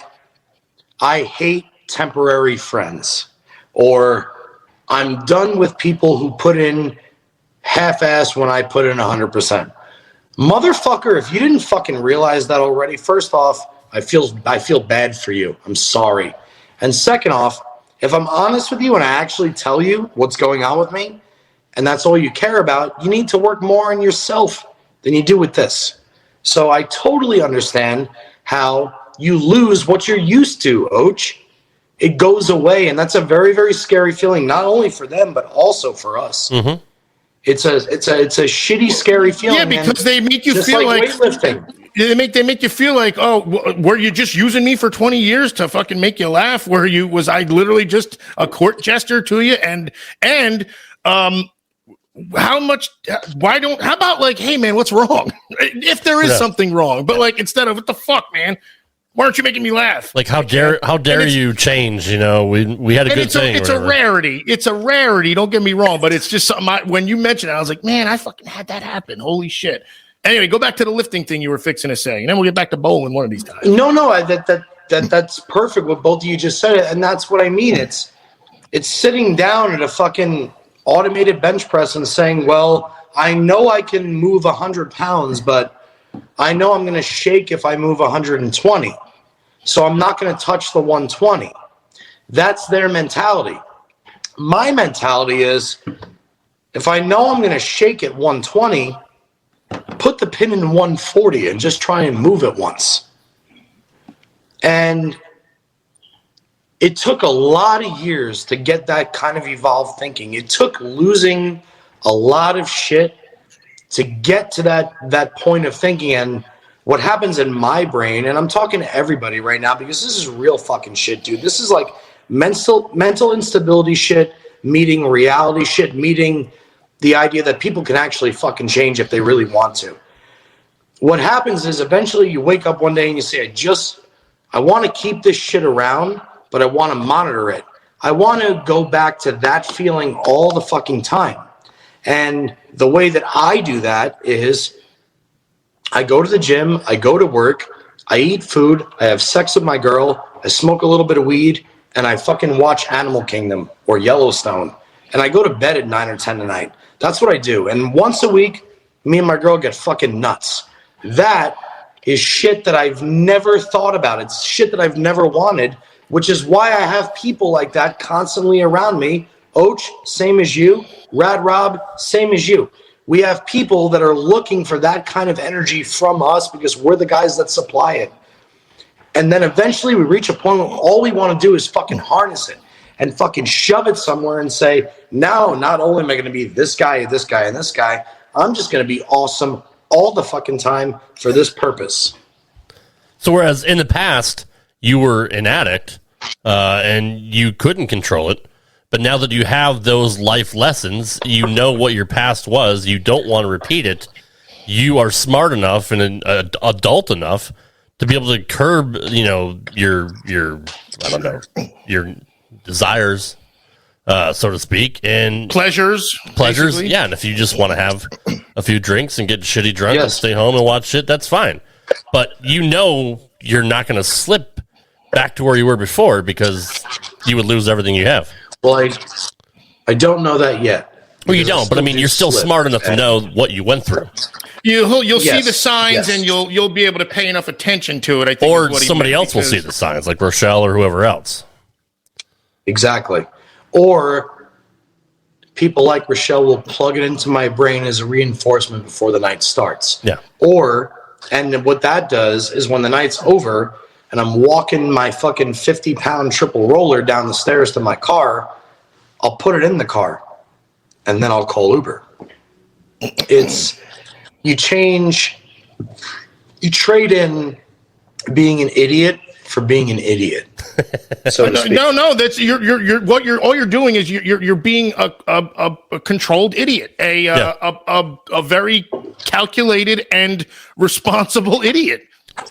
I hate temporary friends, or I'm done with people who put in half-ass when I put in 100%. Motherfucker, if you didn't fucking realize that already, first off, I feel bad for you. I'm sorry. And second off, if I'm honest with you and I actually tell you what's going on with me, and that's all you care about, you need to work more on yourself than you do with this. So I totally understand how you lose what you're used to, Och. It goes away, and that's a very, very scary feeling, not only for them, but also for us. Mm-hmm. It's a shitty, scary feeling. Yeah, because they make you feel like weightlifting. They make you feel like, oh, were you just using me for 20 years to fucking make you laugh? Was I literally just a court jester to you? And how about like, hey man, what's wrong? If there is something wrong, but like, instead of what the fuck, man, Why aren't you making me laugh? Like, how dare you change? You know, we had a good thing. It's a rarity. It's a rarity. Don't get me wrong, but it's just something. When you mentioned it, I was like, man, I fucking had that happen. Holy shit. Anyway, go back to the lifting thing you were fixing to say, and then we'll get back to bowling one of these times. No, that's perfect. What both of you just said, and that's what I mean. It's sitting down at a fucking automated bench press and saying, well, I know I can move 100 pounds, but I know I'm going to shake if I move 120. So I'm not going to touch the 120. That's their mentality. My mentality is, if I know I'm going to shake at 120, put the pin in 140 and just try and move it once. And it took a lot of years to get that kind of evolved thinking. It took losing a lot of shit to get to that point of thinking. And what happens in my brain, and I'm talking to everybody right now because this is real fucking shit, dude. This is like mental instability shit, meeting reality shit, meeting the idea that people can actually fucking change if they really want to. What happens is eventually you wake up one day and you say, I want to keep this shit around, but I want to monitor it. I want to go back to that feeling all the fucking time. And the way that I do that is I go to the gym, I go to work, I eat food, I have sex with my girl, I smoke a little bit of weed, and I fucking watch Animal Kingdom or Yellowstone. And I go to bed at 9 or 10 at night. That's what I do. And once a week, me and my girl get fucking nuts. That is shit that I've never thought about. It's shit that I've never wanted, which is why I have people like that constantly around me. Och, same as you. Rad Rob, same as you. We have people that are looking for that kind of energy from us because we're the guys that supply it. And then eventually we reach a point where all we want to do is fucking harness it and fucking shove it somewhere and say, no, not only am I going to be this guy, and this guy, I'm just going to be awesome all the fucking time for this purpose. So whereas in the past you were an addict and you couldn't control it, but now that you have those life lessons, you know what your past was, you don't want to repeat it, you are smart enough and adult enough to be able to curb, you know, your I don't know, your desires, so to speak, and pleasures. Basically. Yeah. And if you just want to have a few drinks and get shitty drunk and stay home and watch shit, that's fine. But you know you're not going to slip back to where you were before because you would lose everything you have. Well, I don't know that yet. Well, you don't, but I mean, you're still smart enough to know what you went through. You'll see the signs, and you'll be able to pay enough attention to it. I think, or somebody else will see the signs, like Rochelle or whoever else. Exactly. Or people like Rochelle will plug it into my brain as a reinforcement before the night starts. Yeah. And what that does is when the night's over and I'm walking my fucking 50-pound triple roller down the stairs to my car, I'll put it in the car and then I'll call Uber. You trade in being an idiot for being an idiot. So no, that's all you're doing is you're being a controlled idiot, a very calculated and responsible idiot.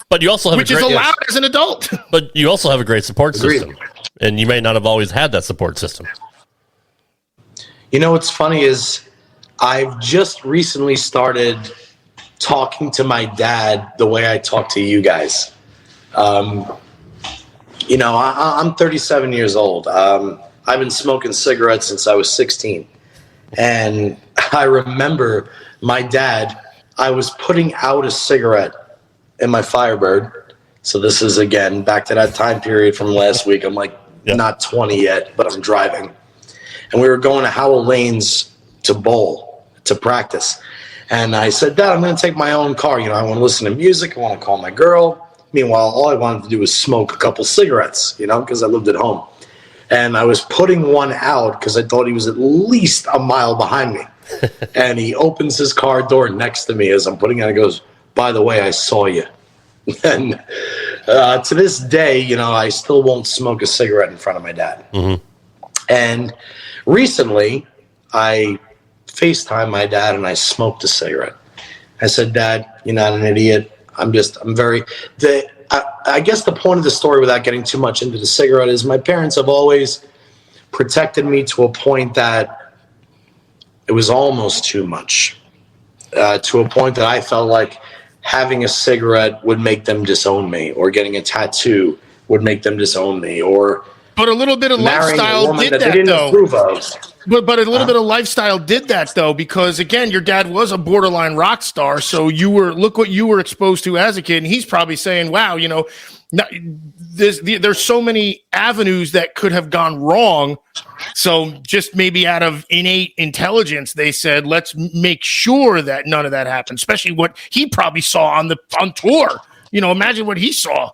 But you also have which is allowed as an adult. But you also have a great support system, and you may not have always had that support system. You know what's funny is I've just recently started talking to my dad the way I talk to you guys. You know, I'm 37 years old. I've been smoking cigarettes since I was 16. And I remember my dad, I was putting out a cigarette in my Firebird. So this is, again, back to that time period from last week. I'm like not 20 yet, but I'm driving. And we were going to Howell Lanes to bowl, to practice. And I said, Dad, I'm going to take my own car. You know, I want to listen to music. I want to call my girl. Meanwhile, all I wanted to do was smoke a couple cigarettes, you know, because I lived at home. And I was putting one out because I thought he was at least a mile behind me. And he opens his car door next to me as I'm putting it out. He goes, by the way, I saw you. And to this day, you know, I still won't smoke a cigarette in front of my dad. Mm-hmm. And recently, I FaceTimed my dad and I smoked a cigarette. I said, Dad, you're not an idiot. I'm very. I guess the point of the story, without getting too much into the cigarette, is my parents have always protected me to a point that it was almost too much. To a point that I felt like having a cigarette would make them disown me, or getting a tattoo would make them disown me, but a little bit of lifestyle did that, though. But a little bit of lifestyle did that, though, because again, your dad was a borderline rock star. So look what you were exposed to as a kid, and he's probably saying, "Wow, there's so many avenues that could have gone wrong." So just maybe out of innate intelligence, they said, "Let's make sure that none of that happened." Especially what he probably saw on tour. Imagine what he saw.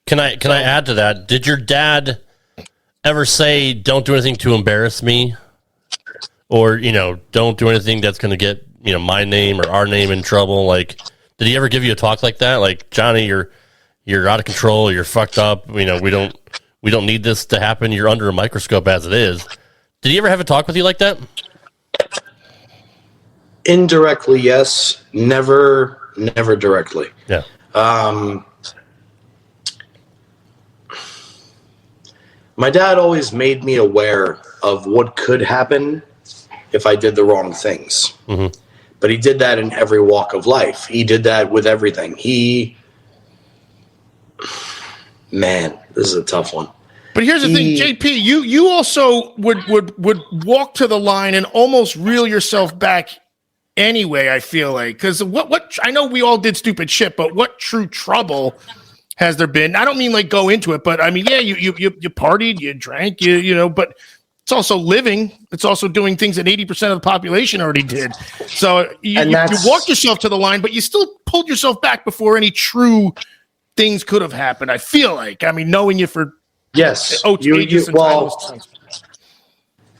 Can I add to that? Did your dad ever say, "Don't do anything to embarrass me," or don't do anything that's going to get my name or our name in trouble? Like, did he ever give you a talk like that? Like, Johnny, you're out of control. You're fucked up. We don't need this to happen. You're under a microscope as it is. Did he ever have a talk with you like that? Indirectly, yes. Never directly. Yeah. My dad always made me aware of what could happen if I did the wrong things. Mm-hmm. But he did that in every walk of life. He did that with everything. Man, this is a tough one. But here's the thing, JP, you also would walk to the line and almost reel yourself back anyway, I feel like. Because what I know we all did stupid shit, but what true trouble has there been? I don't mean like go into it, but I mean, yeah, you partied, you drank, but it's also living. It's also doing things that 80% of the population already did. So you walked yourself to the line, but you still pulled yourself back before any true things could have happened. I feel like, knowing you for yes,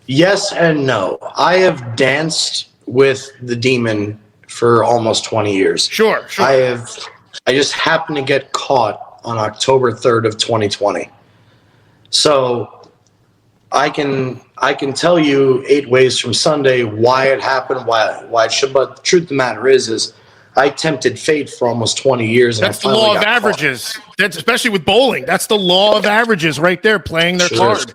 yes and no. I have danced with the demon for almost 20 years. Sure. I just happened to get caught on October 3rd of 2020. So I can tell you 8 ways from Sunday why it happened, why it should. But the truth of the matter is I tempted fate for almost 20 years. That's the law of averages. Caught. That's especially with bowling. That's the law of averages right there, playing their card.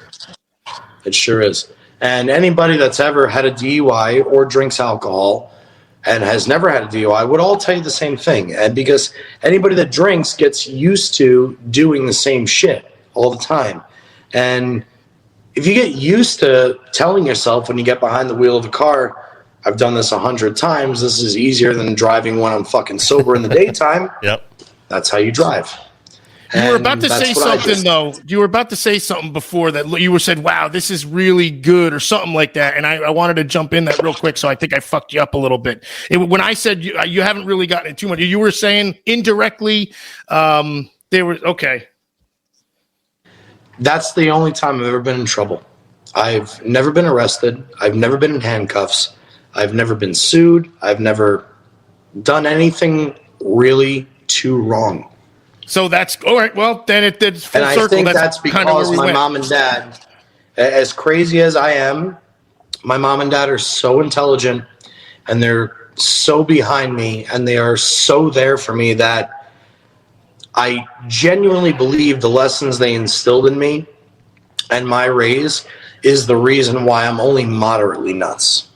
It sure is. And anybody that's ever had a DUI or drinks alcohol and has never had a DUI would all tell you the same thing. And because anybody that drinks gets used to doing the same shit all the time. And if you get used to telling yourself when you get behind the wheel of a car, I've done this 100 times, this is easier than driving when I'm fucking sober in the daytime. Yep. That's how you drive. You were about to say something, though. You were about to say something before that you said, wow, this is really good or something like that. And I wanted to jump in that real quick, so I think I fucked you up a little bit. When I said you haven't really gotten it too much, you were saying indirectly they were, okay. That's the only time I've ever been in trouble. I've never been arrested. I've never been in handcuffs. I've never been sued. I've never done anything really too wrong. So that's all right. Well, then it's full circle. And I think that's because my mom and dad, as crazy as I am, my mom and dad are so intelligent and they're so behind me and they are so there for me that I genuinely believe the lessons they instilled in me and my raise is the reason why I'm only moderately nuts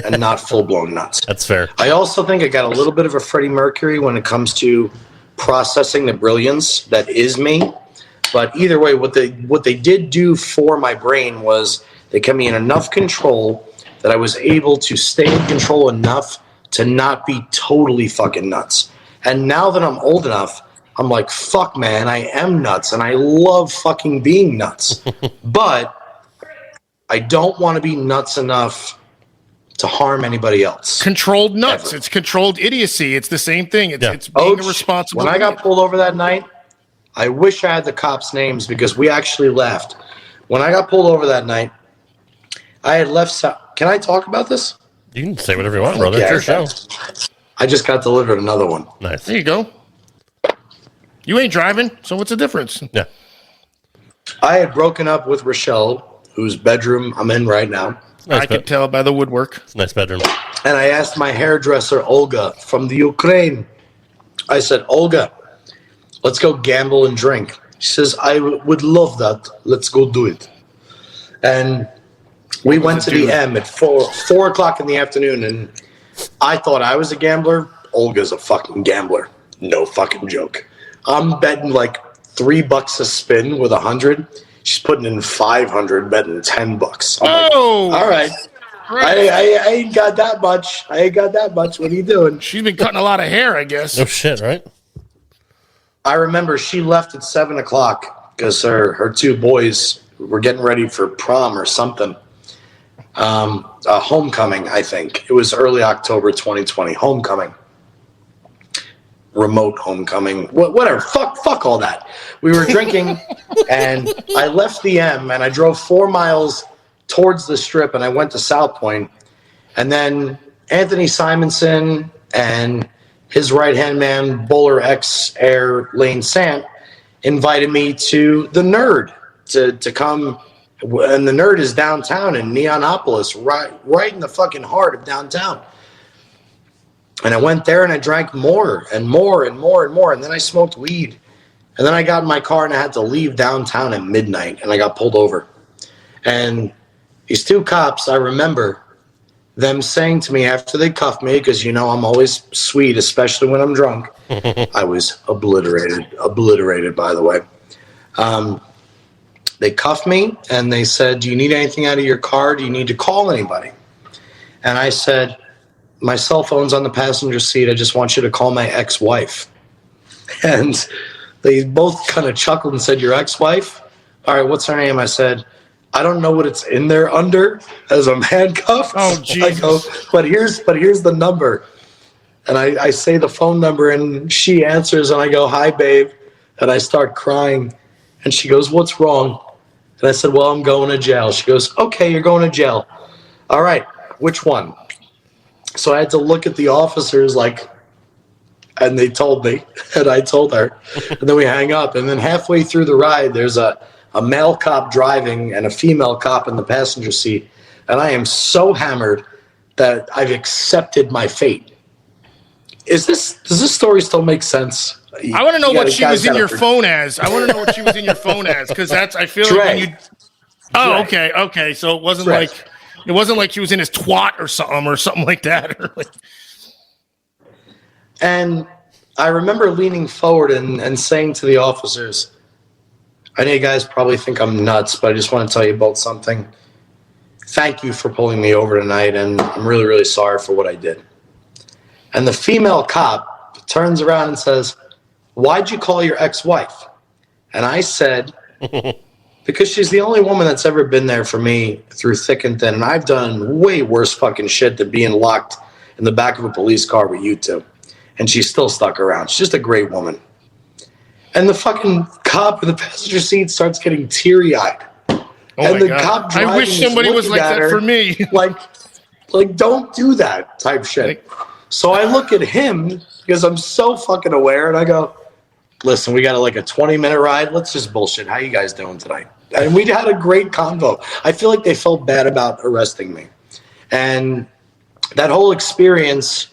and not full-blown nuts. That's fair. I also think I got a little bit of a Freddie Mercury when it comes to processing the brilliance that is me. But either way, what they did do for my brain was they kept me in enough control that I was able to stay in control enough to not be totally fucking nuts. And now that I'm old enough, I'm like, fuck, man, I am nuts, and I love fucking being nuts. But I don't want to be nuts enough to harm anybody else. Controlled nuts. Ever. It's controlled idiocy. It's the same thing. It's being a responsible. When I got pulled over that night, I wish I had the cops' names because we actually left. When I got pulled over that night, I had left. Can I talk about this? You can say whatever you want, brother. It's your show. I just got delivered another one. Nice. There you go. You ain't driving, so what's the difference? Yeah. I had broken up with Rochelle, whose bedroom I'm in right now. Nice I could tell by the woodwork. It's a nice bedroom. And I asked my hairdresser, Olga, from the Ukraine, I said, Olga, let's go gamble and drink. She says, I would love that. Let's go do it. And we went to the M at 4 o'clock in the afternoon, and I thought I was a gambler. Olga's a fucking gambler. No fucking joke. I'm betting like $3 a spin with 100. She's putting in 500, betting $10. Oh, like, all right. I ain't got that much. What are you doing? She's been cutting a lot of hair, I guess. No shit, right? I remember she left at 7 o'clock because her two boys were getting ready for prom or something. Homecoming, I think. It was early October 2020. Homecoming. Remote homecoming. Whatever. Fuck all that. We were drinking, and I left the M, and I drove 4 miles towards the Strip, and I went to South Point. And then Anthony Simonson and his right-hand man, Bowler ex-Air Lane Sant, invited me to the Nerd to come. And the Nerd is downtown in Neonopolis, right in the fucking heart of downtown. And I went there and I drank more and more and more and more. And then I smoked weed. And then I got in my car and I had to leave downtown at midnight. And I got pulled over. And these two cops, I remember them saying to me after they cuffed me, because you know I'm always sweet, especially when I'm drunk. I was obliterated, by the way. They cuffed me and they said, do you need anything out of your car? Do you need to call anybody? And I said, my cell phone's on the passenger seat. I just want you to call my ex-wife. And they both kind of chuckled and said, your ex-wife? All right, what's her name? I said, I don't know what it's in there under as a handcuff. Oh, Jesus. I go, but here's the number. And I say the phone number and she answers and I go, hi, babe. And I start crying. And she goes, what's wrong? And I said, well, I'm going to jail. She goes, okay, you're going to jail. All right, which one? So I had to look at the officers and they told me, and I told her. And then we hang up. And then halfway through the ride, there's a male cop driving and a female cop in the passenger seat. And I am so hammered that I've accepted my fate. Does this story still make sense? I want to know what she was in your phone as. I want to know what she was in your phone as, because I feel like when you. Oh, okay. So it wasn't like she was in his twat or something like that. And I remember leaning forward and saying to the officers, I know you guys probably think I'm nuts, but I just want to tell you both something. Thank you for pulling me over tonight, and I'm really, really sorry for what I did. And the female cop turns around and says, why'd you call your ex-wife? And I said, because she's the only woman that's ever been there for me through thick and thin. And I've done way worse fucking shit than being locked in the back of a police car with you two. And she's still stuck around. She's just a great woman. And the fucking cop in the passenger seat starts getting teary-eyed. Oh and the God. cop driving I wish somebody was like that for me. like, don't do that type shit. So I look at him because I'm so fucking aware, and I go, listen, we got a 20-minute ride. Let's just bullshit. How you guys doing tonight? And we had a great convo. I feel like they felt bad about arresting me. And that whole experience,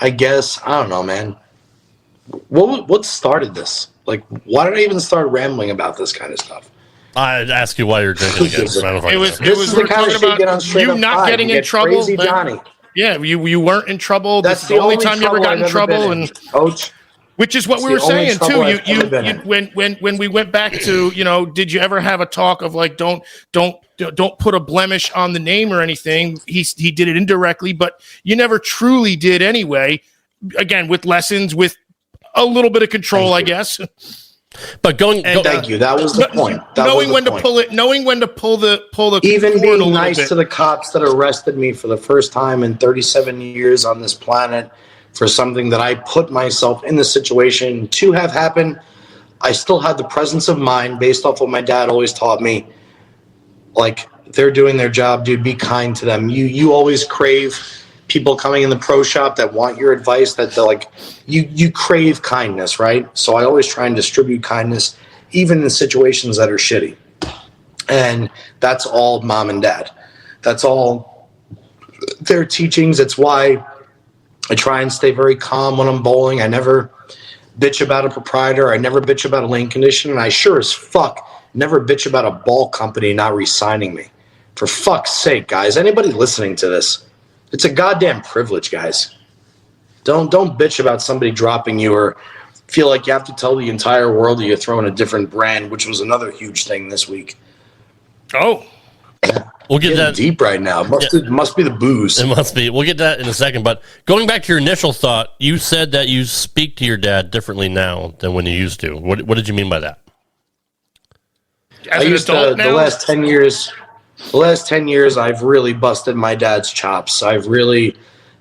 I guess, I don't know, man. What started this? Why did I even start rambling about this kind of stuff? I'd ask you why you're drinking again. It was the kind of shit get on Straight you Up not 5. getting You in get trouble. Crazy Johnny. Yeah, you weren't in trouble. That's the only time you ever got in trouble, and Coach. Which is what we were saying too. When we went back to, did you ever have a talk of don't put a blemish on the name or anything? He did it indirectly, but you never truly did anyway. Again, with lessons, with a little bit of control, I guess. But thank you. That was the point. Knowing when to pull the even being nice to the cops that arrested me for the first time in 37 years on this planet for something that I put myself in the situation to have happen. I still had the presence of mind based off what my dad always taught me. They're doing their job, dude. Be kind to them. You always crave people coming in the pro shop that want your advice, that they're you crave kindness, right? So I always try and distribute kindness, even in situations that are shitty. And that's all mom and dad. That's all their teachings. It's why I try and stay very calm when I'm bowling. I never bitch about a proprietor. I never bitch about a lane condition. And I sure as fuck never bitch about a ball company not re-signing me. For fuck's sake, guys. Anybody listening to this, it's a goddamn privilege, guys. Don't bitch about somebody dropping you or feel like you have to tell the entire world that you're throwing a different brand, which was another huge thing this week. Oh. We'll get that deep right now. It must be the booze. It must be. We'll get that in a second. But going back to your initial thought, you said that you speak to your dad differently now than when you used to. What did you mean by that? As an adult now? The last 10 years. The last 10 years, I've really busted my dad's chops. I've really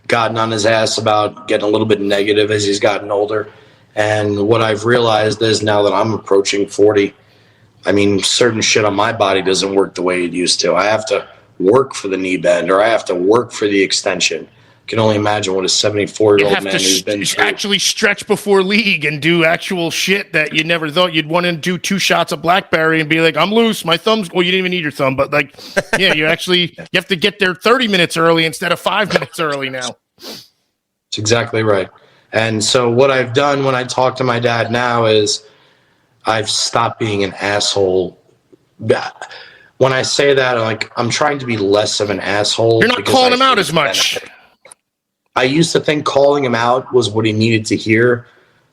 gotten on his ass about getting a little bit negative as he's gotten older. And what I've realized is now that I'm approaching 40, I mean, certain shit on my body doesn't work the way it used to. I have to work for the knee bend, or I have to work for the extension. I can only imagine what a 74-year-old man who's been through. Actually stretch before league and do actual shit that you never thought you'd want to do 2 shots of Blackberry and be like, I'm loose, my thumb's, well, you didn't even need your thumb, but like, yeah, you have to get there 30 minutes early instead of 5 minutes early now. That's exactly right. And so what I've done when I talk to my dad now is I've stopped being an asshole. When I say that, I'm trying to be less of an asshole. You're not calling him out as much. I used to think calling him out was what he needed to hear.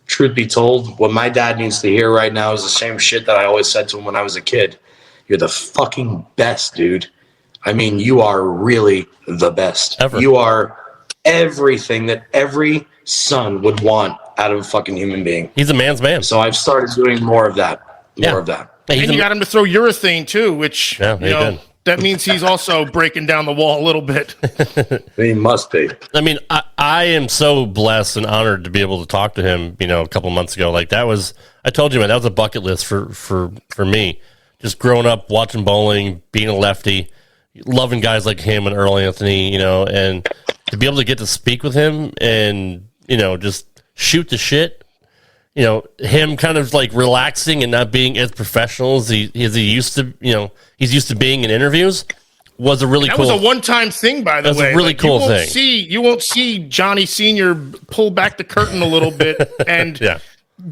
Truth be told, what my dad needs to hear right now is the same shit that I always said to him when I was a kid. You're the fucking best, dude. I mean, you are really the best. Ever. You are everything that every son would want out of a fucking human being. He's a man's man. So I've started doing more of that. More of that. Hey, and you got him to throw urethane too, which that means he's also breaking down the wall a little bit. He must be. I mean, I am so blessed and honored to be able to talk to him, a couple months ago. Like, that was, I told you, man, that was a bucket list for me. Just growing up, watching bowling, being a lefty, loving guys like him and Earl Anthony, and to be able to get to speak with him and, just shoot the shit, him kind of like relaxing and not being as professional as he used to, he's used to being in interviews, was a really cool. That was a one-time thing, by the way. That's a really cool thing. You won't see Johnny Sr. pull back the curtain a little bit and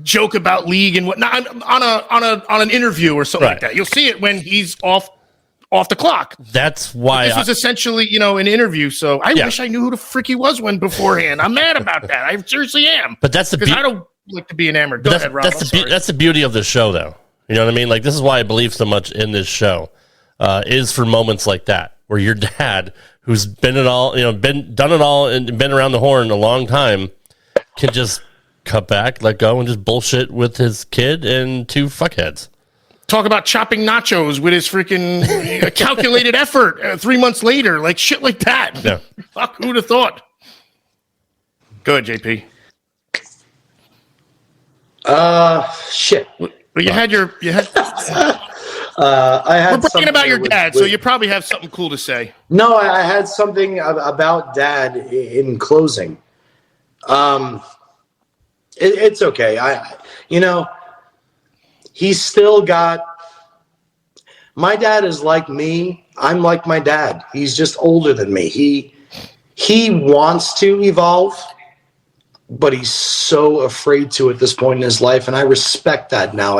joke about league and whatnot on an interview or something like that. You'll see it when he's off the clock. That's why this was essentially, an interview. So I wish I knew who the frick he was beforehand. I'm mad about that. I seriously am. But that's because I don't like to be enamored. Go ahead, Rob. That's the beauty of this show, though. You know what I mean? Like, this is why I believe so much in this show. Is for moments like that where your dad, who's been it all, done it all, and been around the horn a long time, can just cut back, let go, and just bullshit with his kid and 2 fuckheads. Talk about chopping nachos with his freaking calculated effort 3 months later, like shit like that. Yeah. Fuck, who'd have thought? Go ahead, JP. Shit. Well, you had. I had. We're talking about your dad, so you probably have something cool to say. No, I had something about dad in closing. It's okay. He's still got. My dad is like me. I'm like my dad. He's just older than me. He wants to evolve, but he's so afraid to at this point in his life, and I respect that now.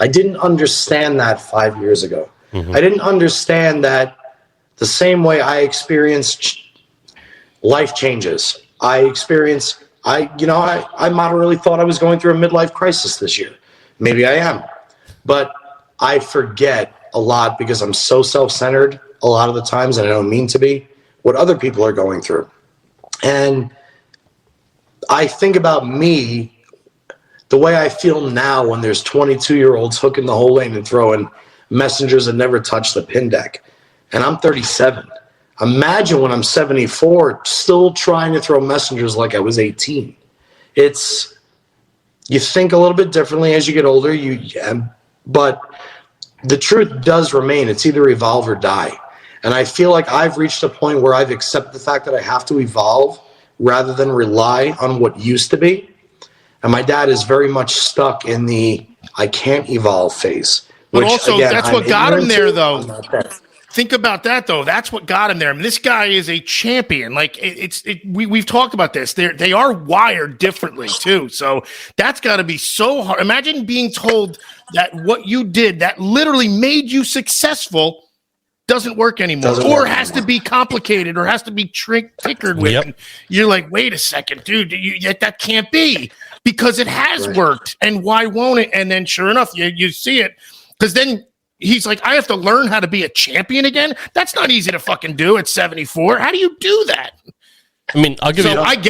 I didn't understand that 5 years ago. Mm-hmm. I didn't understand that the same way I experienced life changes. I moderately thought I was going through a midlife crisis this year. Maybe I am. But I forget a lot because I'm so self-centered a lot of the times, and I don't mean to be, what other people are going through. And I think about me the way I feel now when there's 22-year-olds hooking the whole lane and throwing messengers that never touch the pin deck. And I'm 37. Imagine when I'm 74 still trying to throw messengers like I was 18. You think a little bit differently as you get older, but the truth does remain. It's either evolve or die. And I feel like I've reached a point where I've accepted the fact that I have to evolve rather than rely on what used to be. And my dad is very much stuck in the I can't evolve phase. But also, again, that's what got him there, though. think about that though. That's what got him there. I mean, this guy is a champion. Like we've talked about this. They are wired differently too. So that's got to be so hard. Imagine being told that what you did that literally made you successful doesn't work anymore, or has to be complicated, or has to be tinkered with. Yep. You're like, wait a second, dude, that can't be, because it has worked, and why won't it? And then sure enough, you see it, because then he's like, I have to learn how to be a champion again? That's not easy to fucking do at 74. How do you do that? I mean, I get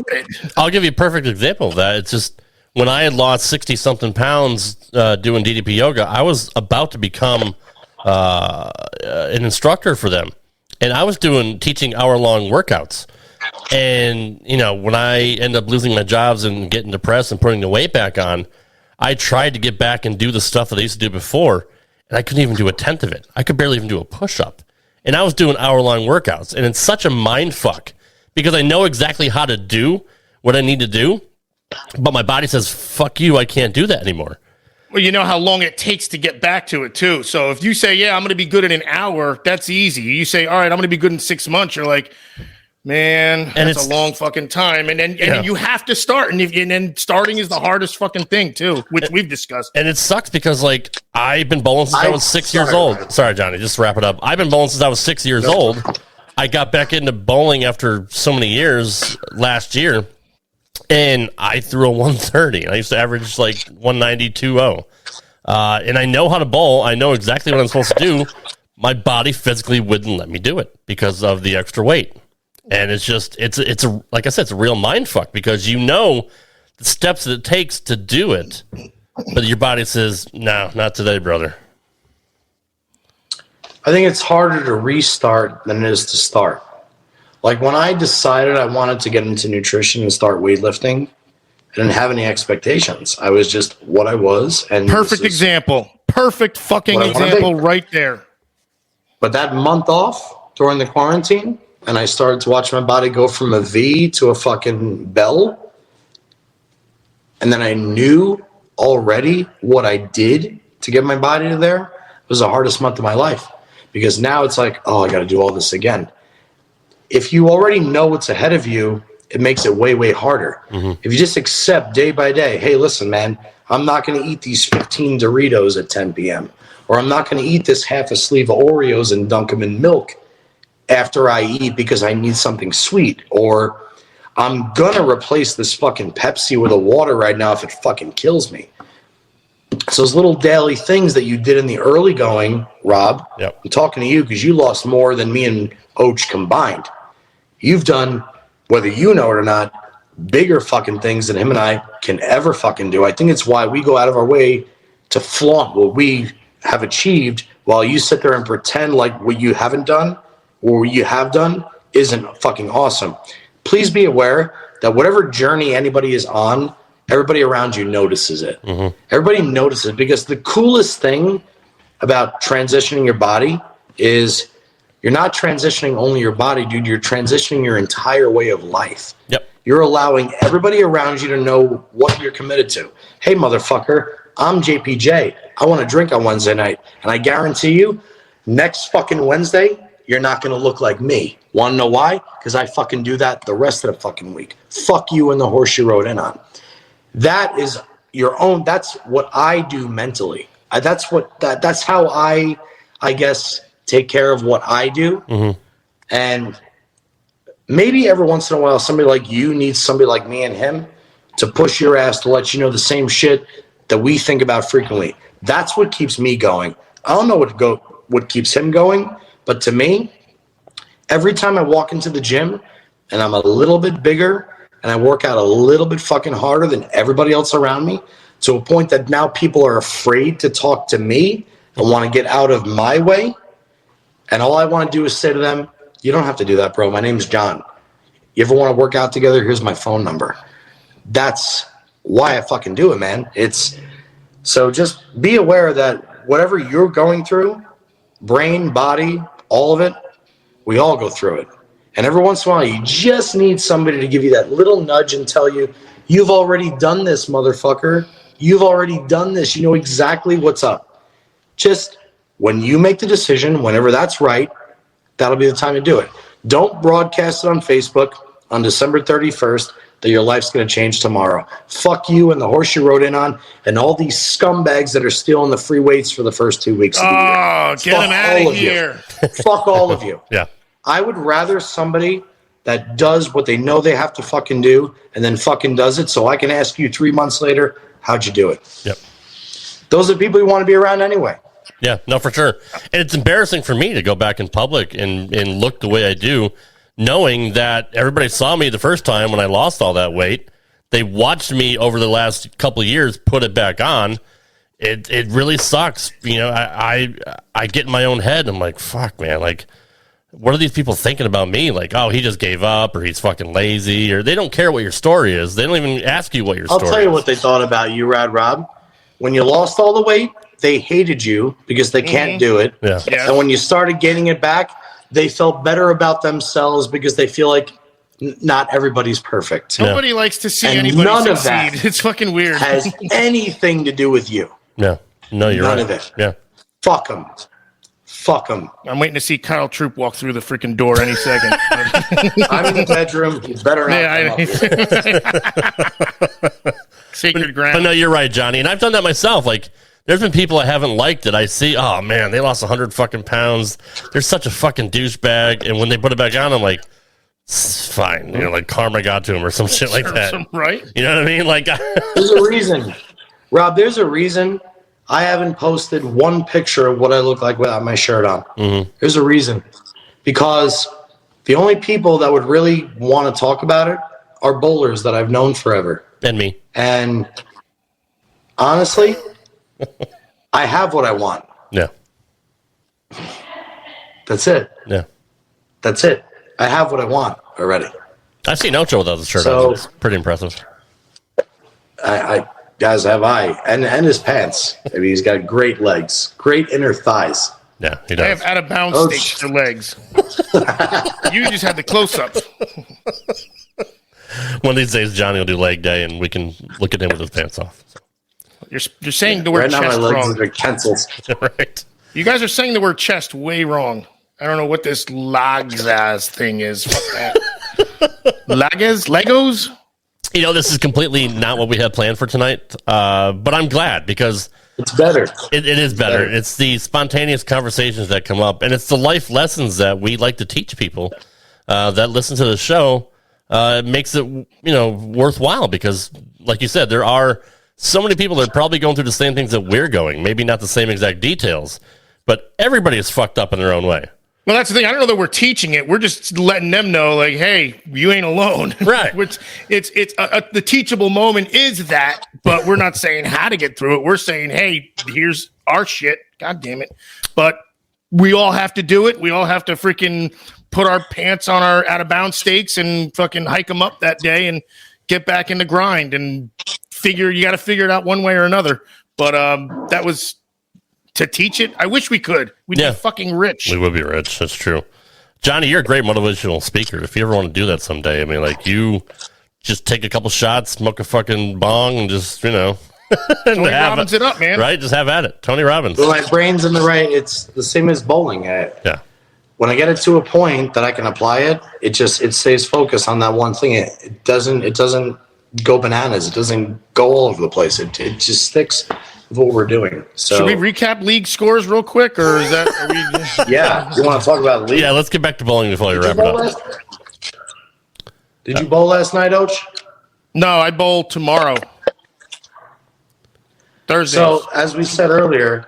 it. I'll give you a perfect example of that. It's just when I had lost 60-something pounds doing DDP yoga, I was about to become an instructor for them, and I was teaching hour-long workouts. And when I end up losing my jobs and getting depressed and putting the weight back on, I tried to get back and do the stuff that I used to do before, and I couldn't even do a tenth of it. I could barely even do a push-up, and I was doing hour-long workouts, and it's such a mind fuck because I know exactly how to do what I need to do, but my body says, fuck you, I can't do that anymore. Well, you know how long it takes to get back to it, too. So if you say, yeah, I'm going to be good in an hour, that's easy. You say, all right, I'm going to be good in 6 months. You're like, man, that's a long fucking time. And then you have to start. And then starting is the hardest fucking thing, too, which we've discussed. And it sucks because, I've been bowling since I was 6 years old. Sorry, Johnny, just to wrap it up. I've been bowling since I was 6 years old. I got back into bowling after so many years last year. And I threw a 130. I used to average 190, 2-0. And I know how to bowl. I know exactly what I'm supposed to do. My body physically wouldn't let me do it because of the extra weight. And it's like I said, it's a real mind fuck because the steps that it takes to do it. But your body says, no, not today, brother. I think it's harder to restart than it is to start. Like when I decided I wanted to get into nutrition and start weightlifting, I didn't have any expectations. I was just what I was. And perfect example. Perfect fucking example right there. But that month off during the quarantine, and I started to watch my body go from a V to a fucking bell. And then I knew already what I did to get my body to there. It was the hardest month of my life. Because now it's like, oh, I got to do all this again. If you already know what's ahead of you, it makes it way, way harder. Mm-hmm. If you just accept day by day, hey, listen, man, I'm not going to eat these 15 Doritos at 10 p.m. Or I'm not going to eat this half a sleeve of Oreos and dunk them in milk after I eat because I need something sweet. Or I'm going to replace this fucking Pepsi with a water right now if it fucking kills me. So those little daily things that you did in the early going, Rob, yep. I'm talking to you because you lost more than me and Oach combined. You've done, whether you know it or not, bigger fucking things than him and I can ever fucking do. I think it's why we go out of our way to flaunt what we have achieved while you sit there and pretend like what you haven't done or what you have done isn't fucking awesome. Please be aware that whatever journey anybody is on, everybody around you notices it. Mm-hmm. Everybody notices it because the coolest thing about transitioning your body is you're not transitioning only your body, dude. You're transitioning your entire way of life. Yep. You're allowing everybody around you to know what you're committed to. Hey, motherfucker, I'm JPJ. I want to drink on Wednesday night. And I guarantee you, next fucking Wednesday, you're not going to look like me. Want to know why? Because I fucking do that the rest of the fucking week. Fuck you and the horse you rode in on. That is your own. That's what I do mentally. That's how I guess, take care of what I do. Mm-hmm. And maybe every once in a while, somebody like you needs somebody like me and him to push your ass to let you know the same shit that we think about frequently. That's what keeps me going. I don't know what keeps him going, but to me, every time I walk into the gym and I'm a little bit bigger and I work out a little bit fucking harder than everybody else around me, to a point that now people are afraid to talk to me and want to get out of my way. And all I want to do is say to them, you don't have to do that, bro. My name's John. You ever want to work out together? Here's my phone number. That's why I fucking do it, man. So just be aware that whatever you're going through, brain, body, all of it, we all go through it. And every once in a while, you just need somebody to give you that little nudge and tell you, you've already done this, motherfucker. You've already done this. You know exactly what's up. Just when you make the decision, whenever that's right, that'll be the time to do it. Don't broadcast it on Facebook on December 31st that your life's going to change tomorrow. Fuck you and the horse you rode in on and all these scumbags that are stealing the free weights for the first 2 weeks of the year. Oh, get them out of here. Fuck all of you. Yeah. I would rather somebody that does what they know they have to fucking do and then fucking does it so I can ask you 3 months later, how'd you do it? Yep. Those are the people you want to be around anyway. Yeah, no, for sure. And it's embarrassing for me to go back in public and look the way I do, knowing that everybody saw me the first time when I lost all that weight. They watched me over the last couple of years put it back on. It really sucks. You know, I get in my own head. I'm like, fuck, man. Like, what are these people thinking about me? Like, oh, he just gave up, or he's fucking lazy, or they don't care what your story is. They don't even ask you what your story is. I'll tell you what they thought about you, Rad Rob. When you lost all the weight, they hated you because they can't do it. Yeah. And when you started gaining it back, they felt better about themselves because they feel like not everybody's perfect. Nobody likes to see And anybody none of succeed. that It's fucking weird. has anything to do with you. No, you're None right. of it. Yeah. Fuck them. Fuck them. I'm waiting to see Kyle Troop walk through the freaking door any second. I'm in the bedroom. You better not come up here. Sacred ground. But no, you're right, Johnny. And I've done that myself. Like, there's been people I haven't liked that I see, oh man, they lost 100 fucking pounds. They're such a fucking douchebag. And when they put it back on, I'm like, it's fine. You know, like karma got to him or some shit like that. Right? You know what I mean? Like, There's a reason. Rob, there's a reason I haven't posted one picture of what I look like without my shirt on. Mm-hmm. There's a reason. Because the only people that would really want to talk about it are bowlers that I've known forever. and me. And honestly, I have what I want. Yeah. That's it. Yeah. That's it. I have what I want already. I've seen Ocho without the shirt So- on. It's pretty impressive. As have I. And his pants. I mean, he's got great legs, great inner thighs. Yeah, he I does. have out of bounds Oh, stakes for legs. You just had the close ups. One of these days, Johnny will do leg day, and we can look at him with his pants off. You're saying the word Right now, my chest legs wrong. are cancels. Right. You guys are saying the word chest way wrong. I don't know what this Lagzaz thing is. Fuck that. Legos? You know, this is completely not what we had planned for tonight, but I'm glad because It's better. it is better. It's the spontaneous conversations that come up, and it's the life lessons that we like to teach people that listen to the show. It makes it, worthwhile because, like you said, there are so many people that are probably going through the same things that we're going. Maybe not the same exact details, but everybody is fucked up in their own way. Well, that's the thing. I don't know that we're teaching it. We're just letting them know, like, hey, you ain't alone. Right. Which it's the teachable moment is that, but we're not saying how to get through it. We're saying, hey, here's our shit. God damn it. But we all have to do it. We all have to freaking put our pants on our out of bounds stakes and fucking hike them up that day and get back in the grind and you got to figure it out one way or another. But that was to teach it. I wish we could. We'd Yeah. be fucking rich. We would be rich. That's true. Johnny, you're a great motivational speaker. If you ever want to do that someday, I mean, like, you just take a couple shots, smoke a fucking bong, and just, and Tony Robbins it up, man. Right? Just have at it. Tony Robbins. When my brain's in the right, it's the same as bowling. Yeah. When I get it to a point that I can apply it, it stays focused on that one thing. It doesn't go bananas. It doesn't go all over the place. It just sticks with what we're doing. So Should we recap league scores real quick, or is that? Are we, yeah, you want to talk about league? Yeah, let's get back to bowling before we wrap it up. Did you bowl last night, Och? no, I bowl tomorrow, Thursday. So as we said earlier,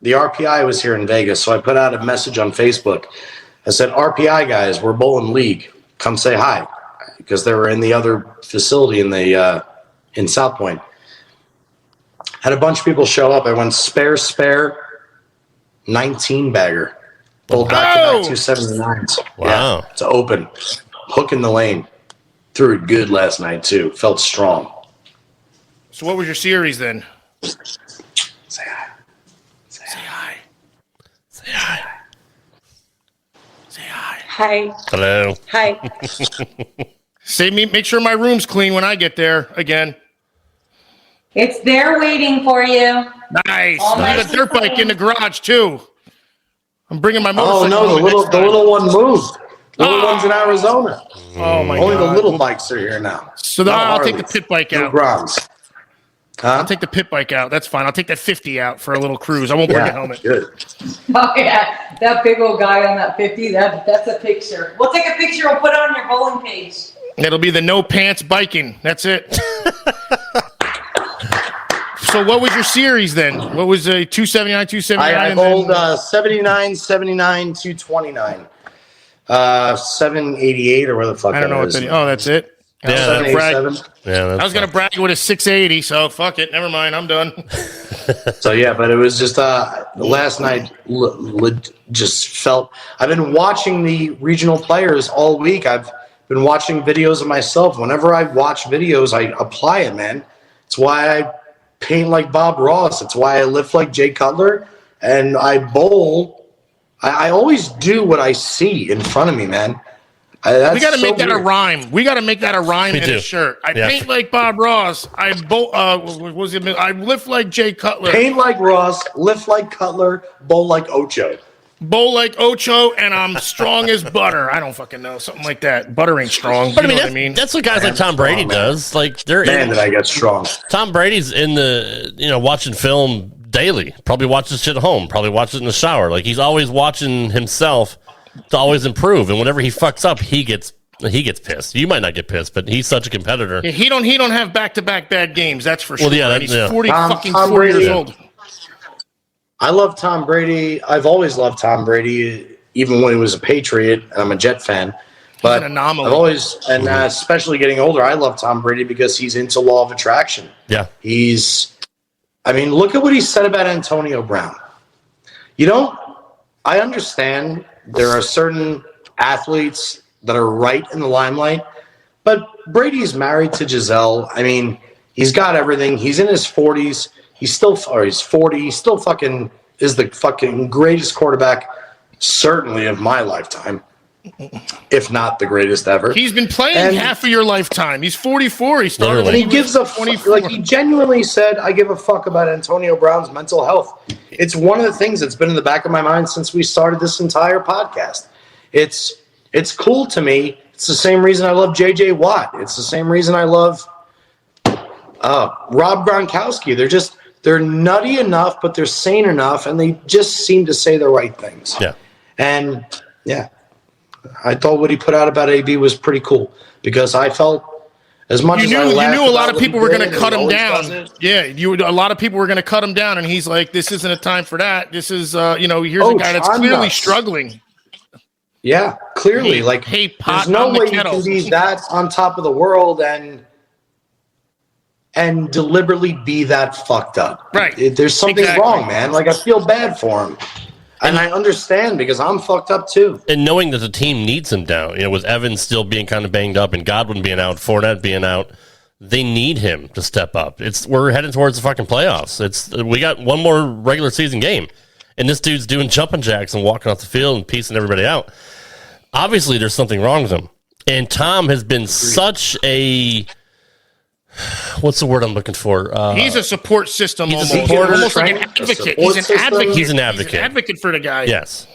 the RPI was here in Vegas, so I put out a message on Facebook. I said, RPI guys, we're bowling league. Come say hi, because they were in the other facility in South Point. Had a bunch of people show up. I went spare, 19 bagger. Bowled back-to-back 279s. Wow. Yeah, it's open. Hook in the lane. Threw it good last night, too. Felt strong. So what was your series then? Say hi. Say hi. Say hi. Say hi. Hi. Hello. Hi. Make sure my room's clean when I get there again. It's there waiting for you. Nice. All I nice got a dirt and bike clean. in the garage too. I'm bringing my Oh motorcycle. no, home next the time. little one moved. The little one's in Arizona. Oh my Only god! the little bikes are here now. So No I'll take the Harleys, pit bike no out. Groms. I'll take the pit bike out. That's fine. I'll take that 50 out for a little cruise. I won't bring a helmet. Good. Oh yeah, that big old guy on that 50. That's a picture. We'll take a picture. We'll put it on your bowling page. It'll be the no pants biking. That's it. So what was your series then? What was a 279, 279? I bowled 79, 79, 229. 788 or where the fuck I don't know what is. that is. Oh, that's it. Yeah, I was gonna brag- Yeah, I was going to brag with a 680, so fuck it. Never mind. I'm done. So yeah, but it was just last night. Just felt. I've been watching the regional players all week. I've been watching videos of myself. Whenever I watch videos, I apply it, man. It's why I paint like Bob Ross. It's why I lift like Jay Cutler, and I bowl. I always do what I see in front of me, man. We got to make that a rhyme. We got to make that a rhyme in a shirt. I paint like Bob Ross. I I lift like Jay Cutler. Paint like Ross, lift like Cutler, bowl like Ocho. Bowl like Ocho, and I'm strong as butter. I don't fucking know. Something like that. Butter ain't strong. But you know I what mean, that's what guys like Tom Brady does. Like they're Man, did I get strong. Tom Brady's in the watching film daily. Probably watches shit at home. Probably watches it in the shower. Like he's always watching himself to always improve. And whenever he fucks up, he gets pissed. You might not get pissed, but he's such a competitor. Yeah, he don't have back-to-back bad games. That's for sure. Well, yeah, he's 40 fucking Tom 4 years Brady. old. I love Tom Brady. I've always loved Tom Brady, even when he was a Patriot. And I'm a Jet fan. But an anomaly. I've always, and especially getting older, I love Tom Brady because he's into law of attraction. Yeah. Look at what he said about Antonio Brown. I understand there are certain athletes that are right in the limelight, but Brady's married to Giselle. I mean, he's got everything. He's in his 40s. He's 40. He still fucking is the fucking greatest quarterback, certainly of my lifetime, if not the greatest ever. He's been playing half of your lifetime. He's 44. He started. And he gives a 24. Like he genuinely said, "I give a fuck about Antonio Brown's mental health." It's one of the things that's been in the back of my mind since we started this entire podcast. It's cool to me. It's the same reason I love J.J. Watt. It's the same reason I love Rob Gronkowski. They're nutty enough, but they're sane enough, and they just seem to say the right things. Yeah. And yeah, I thought what he put out about AB was pretty cool because I felt as much as I laughed. You knew a lot of about people what were he going did, to cut and him he down. always does it. Yeah, a lot of people were going to cut him down, and he's like, "This isn't a time for that. This is, here's a guy that's clearly struggling." Yeah, clearly. Pot there's no on the way you kettle. can be that on top of the world and deliberately be that fucked up. Right. There's something wrong, man. Like, I feel bad for him. And I understand because I'm fucked up too. And knowing that the team needs him down, with Evans still being kind of banged up and Godwin being out, Fournette being out, they need him to step up. We're heading towards the fucking playoffs. We got one more regular season game, and this dude's doing jumping jacks and walking off the field and piecing everybody out. Obviously, there's something wrong with him. And Tom has been such a... What's the word I'm looking for? He's a support system. He's a almost. supporter, Almost like an advocate. He's an advocate. He's an advocate. He's an advocate for the guy. Yes.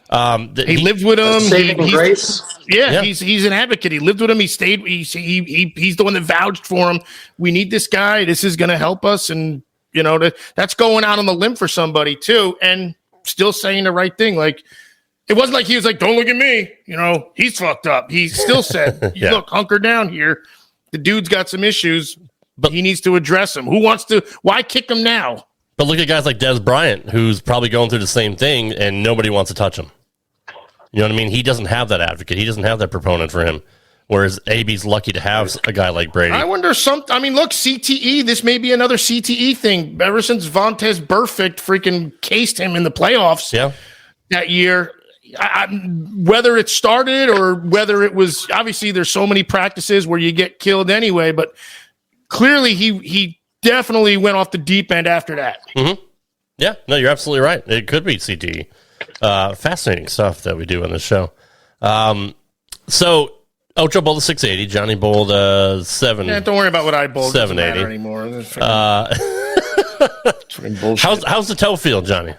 He lived with him. Saving grace. Yeah, he's an advocate. He lived with him. He stayed. He's the one that vouched for him. We need this guy. This is going to help us. And that's going out on the limb for somebody too, and still saying the right thing. Like it wasn't like he was like, "Don't look at me." He's fucked up. He still said, "Look, hunker down here." The dude's got some issues, but he needs to address them. Why kick him now? But look at guys like Des Bryant, who's probably going through the same thing, and nobody wants to touch him. You know what I mean? He doesn't have that advocate. He doesn't have that proponent for him. Whereas AB's lucky to have a guy like Brady. I wonder look, CTE, this may be another CTE thing. Ever since Vontaze Burfict freaking cased him in the playoffs that year, whether it started or whether it was, obviously there's so many practices where you get killed anyway, but clearly he definitely went off the deep end after that. Mm-hmm. Yeah, no, you're absolutely right. It could be CTE. Fascinating stuff that we do on this show. So Ocho bowled a 680, Johnny bowled a 7. Yeah, don't worry about what I bowled. 780 anymore. How's the toe feel, Johnny?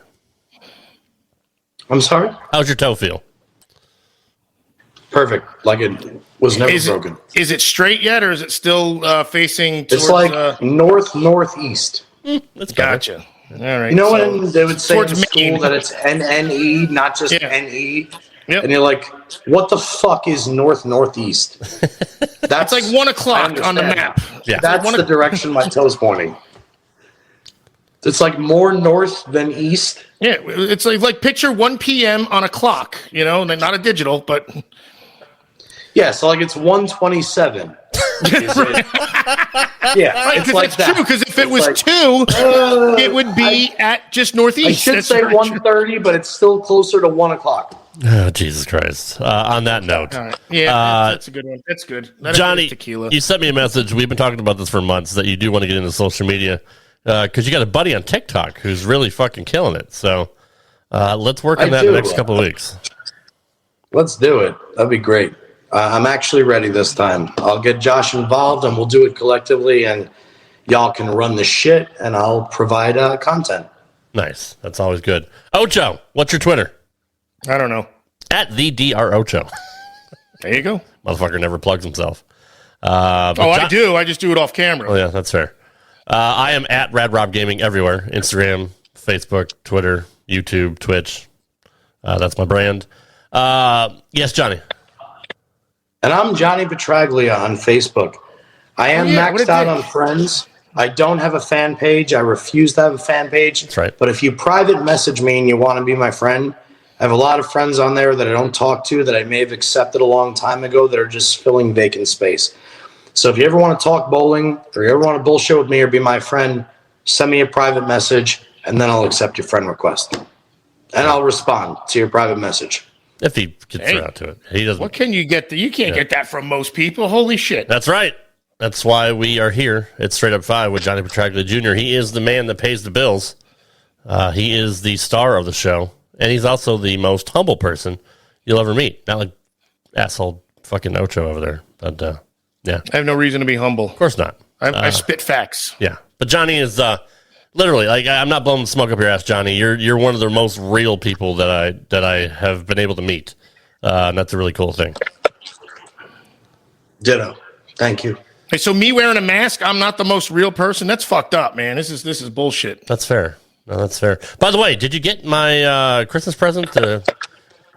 I'm sorry? How's your toe feel? Perfect. Like it was never broken. Is it straight yet, or is it still facing towards... It's like northeast. That's gotcha. All right. You know when they would say in school Maine. that it's NNE, not just NE? Yep. And you're like, what the fuck is northeast? That's like 1 o'clock on the map. Yeah. That's the direction my toe's pointing. It's like more north than east. Yeah, it's like picture 1 p.m. on a clock, not a digital, but... Yeah, so like it's 1:27. Yeah, right, it's like it's that. true, because if it was like, 2, it would be at just northeast. I should That's say right. 1:30, but it's still closer to 1 o'clock. Oh, Jesus Christ. On that note. All right. Yeah, that's a good one. That's good. Johnny, tequila. you sent me a message. We've been talking about this for months, that you do want to get into social media because you got a buddy on TikTok who's really fucking killing it. So let's work on that in the next couple of weeks. Let's do it. That'd be great. I'm actually ready this time. I'll get Josh involved, and we'll do it collectively, and y'all can run the shit, and I'll provide content. Nice. That's always good. Ocho, what's your Twitter? I don't know. At the Dr. Ocho. There you go. Motherfucker never plugs himself. I do. I just do it off camera. Oh, yeah, that's fair. I am at Rad Rob Gaming everywhere. Instagram, Facebook, Twitter, YouTube, Twitch. That's my brand. Yes, Johnny. And I'm Johnny Petraglia on Facebook. I am maxed out on friends. I don't have a fan page. I refuse to have a fan page. That's right. But if you private message me and you want to be my friend, I have a lot of friends on there that I don't talk to, that I may have accepted a long time ago, that are just filling vacant space. So if you ever want to talk bowling, or you ever want to bullshit with me or be my friend, send me a private message, and then I'll accept your friend request. And I'll respond to your private message. If he gets around to it. He doesn't. What can you get? You can't get that from most people. Holy shit. That's right. That's why we are here. It's Straight Up 5 with Johnny Petraglia Jr. He is the man that pays the bills. He is the star of the show. And he's also the most humble person you'll ever meet. Not like asshole fucking Ocho over there. But, yeah. I have no reason to be humble. Of course not. I spit facts. Yeah. But Johnny is literally, like, I'm not blowing smoke up your ass, Johnny. You're one of the most real people that I have been able to meet. And that's a really cool thing. Ditto. Thank you. Hey, so me wearing a mask, I'm not the most real person? That's fucked up, man. This is bullshit. That's fair. No, that's fair. By the way, did you get my Christmas present?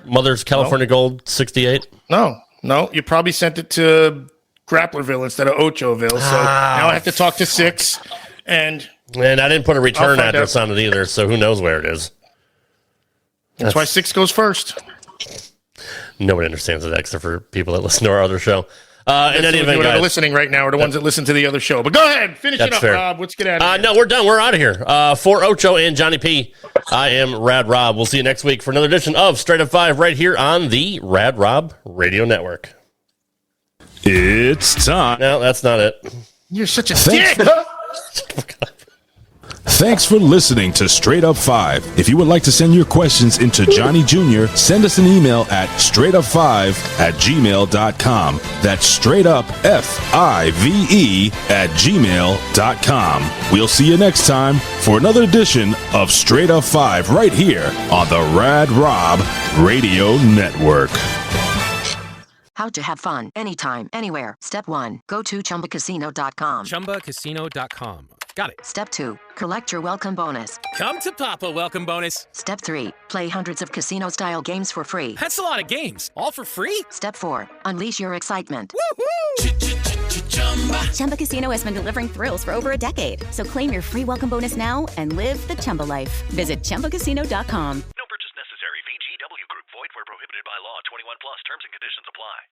Mother's California Gold 68? No. You probably sent it to Grapplerville instead of Ochoville. So now I have to talk to Six. And I didn't put a return address on it either, so who knows where it is. That's why Six goes first. Nobody understands that except for people that listen to our other show. In any event, guys, guys, listening right now are the ones that listen to the other show. But go ahead, finish it up, fair. Rob. Let's get out of here. No, we're done. We're out of here. For Ocho and Johnny P, I am Rad Rob. We'll see you next week for another edition of Straight Up 5 right here on the Rad Rob Radio Network. It's time. No, that's not it. You're such a dick. Thanks for listening to Straight Up 5. If you would like to send your questions into Johnny Jr., send us an email at straightup5@gmail.com. That's straight up FIVE@gmail.com. We'll see you next time for another edition of Straight Up 5 right here on the Rad Rob Radio Network. How to have fun anytime, anywhere. Step 1. Go to ChumbaCasino.com. ChumbaCasino.com. Got it. Step 2. Collect your welcome bonus. Come to Papa welcome bonus. Step 3. Play hundreds of casino-style games for free. That's a lot of games. All for free? Step 4. Unleash your excitement. Woohoo! Chumba Casino has been delivering thrills for over a decade. So claim your free welcome bonus now and live the Chumba life. Visit ChumbaCasino.com.